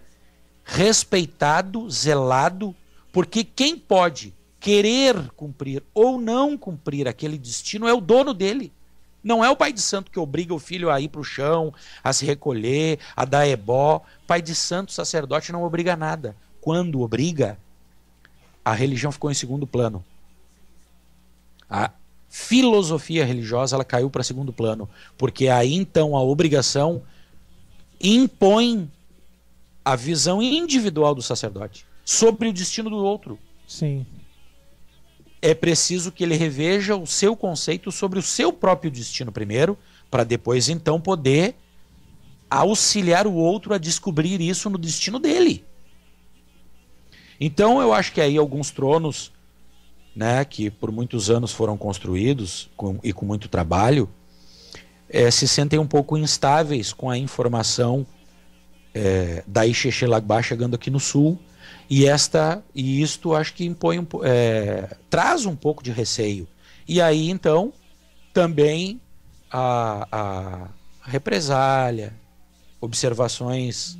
respeitado, zelado, porque quem pode querer cumprir ou não cumprir aquele destino é o dono dele. Não é o pai de santo que obriga o filho a ir para o chão, a se recolher, a dar ebó. Pai de santo, sacerdote, não obriga nada. Quando obriga, a religião ficou em segundo plano. A filosofia religiosa ela caiu para segundo plano, porque aí então a obrigação impõe a visão individual do sacerdote sobre o destino do outro. sim. É preciso que ele reveja o seu conceito sobre o seu próprio destino primeiro, para depois então poder auxiliar o outro a descobrir isso no destino dele. Então eu acho que aí alguns tronos, né, que por muitos anos foram construídos e com muito trabalho, se sentem um pouco instáveis com a informação da Ixexê Lagbá chegando aqui no sul, e isto acho que impõe traz um pouco de receio. E aí, então, também a represália, observações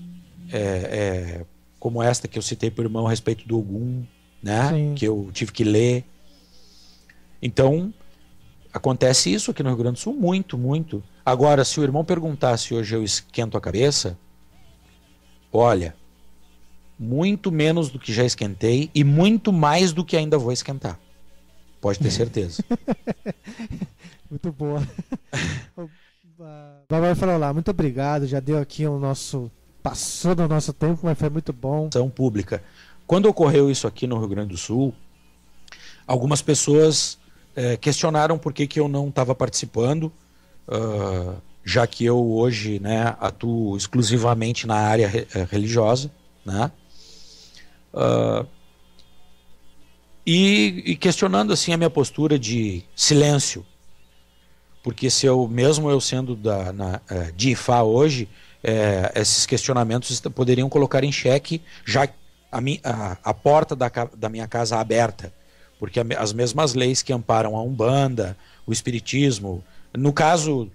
como esta que eu citei para o irmão a respeito do Ogum, né? Sim. Que eu tive que ler. Então, acontece isso aqui no Rio Grande do Sul, muito, muito. Agora, se o irmão perguntar se hoje eu esquento a cabeça, olha, muito menos do que já esquentei e muito mais do que ainda vou esquentar. Pode ter certeza. Muito boa. Vai falar lá, muito obrigado, já deu aqui o nosso... Passou do nosso tempo, mas foi muito bom. Ação pública. Quando ocorreu isso aqui no Rio Grande do Sul, algumas pessoas questionaram por que eu não estava participando, já que eu hoje, né, atuo exclusivamente na área religiosa, né? E questionando assim a minha postura de silêncio, porque se eu, mesmo eu sendo de IFA hoje, esses questionamentos poderiam colocar em xeque já a porta da minha casa aberta, porque as mesmas leis que amparam a Umbanda, o Espiritismo, no caso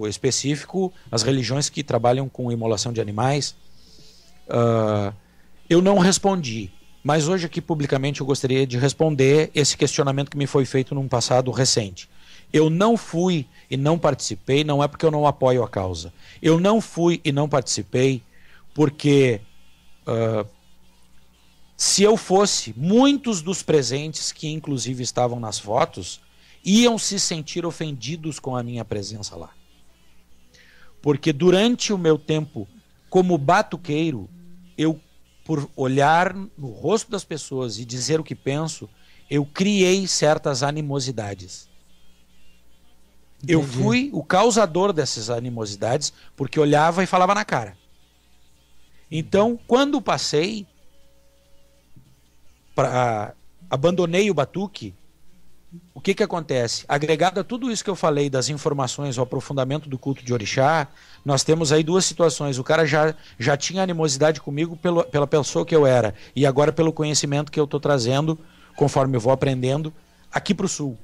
específico, as religiões que trabalham com imolação de animais, eu não respondi. Mas hoje aqui publicamente eu gostaria de responder esse questionamento que me foi feito num passado recente. Eu não fui e não participei, não é porque eu não apoio a causa. Eu não fui e não participei porque se eu fosse, muitos dos presentes que inclusive estavam nas fotos iam se sentir ofendidos com a minha presença lá. Porque durante o meu tempo como batuqueiro, eu, por olhar no rosto das pessoas e dizer o que penso, eu criei certas animosidades. Entendi. Eu fui o causador dessas animosidades porque olhava e falava na cara. Então, quando passei, abandonei o batuque, o que acontece? Agregado a tudo isso que eu falei das informações, o aprofundamento do culto de orixá, nós temos aí duas situações. O cara já tinha animosidade comigo pela pessoa que eu era e agora pelo conhecimento que eu estou trazendo, conforme eu vou aprendendo, aqui para o sul.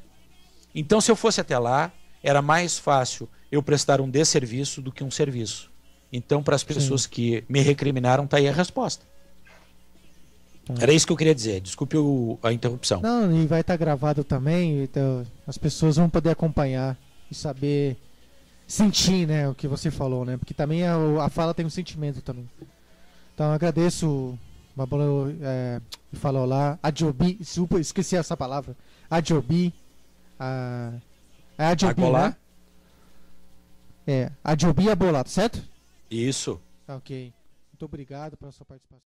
Então, se eu fosse até lá, era mais fácil eu prestar um desserviço do que um serviço. Então, para as pessoas que me recriminaram, está aí a resposta. Era isso que eu queria dizer. Desculpe a interrupção. Não, e vai estar gravado também, então as pessoas vão poder acompanhar e saber sentir, né, o que você falou, né? Porque também a fala tem um sentimento também. Então eu agradeço o Babolo falou lá, Adjobi, esqueci essa palavra. Adjobi, Adjobi, né? Adjobi Abolato, certo? Isso. Ok. Muito obrigado pela sua participação.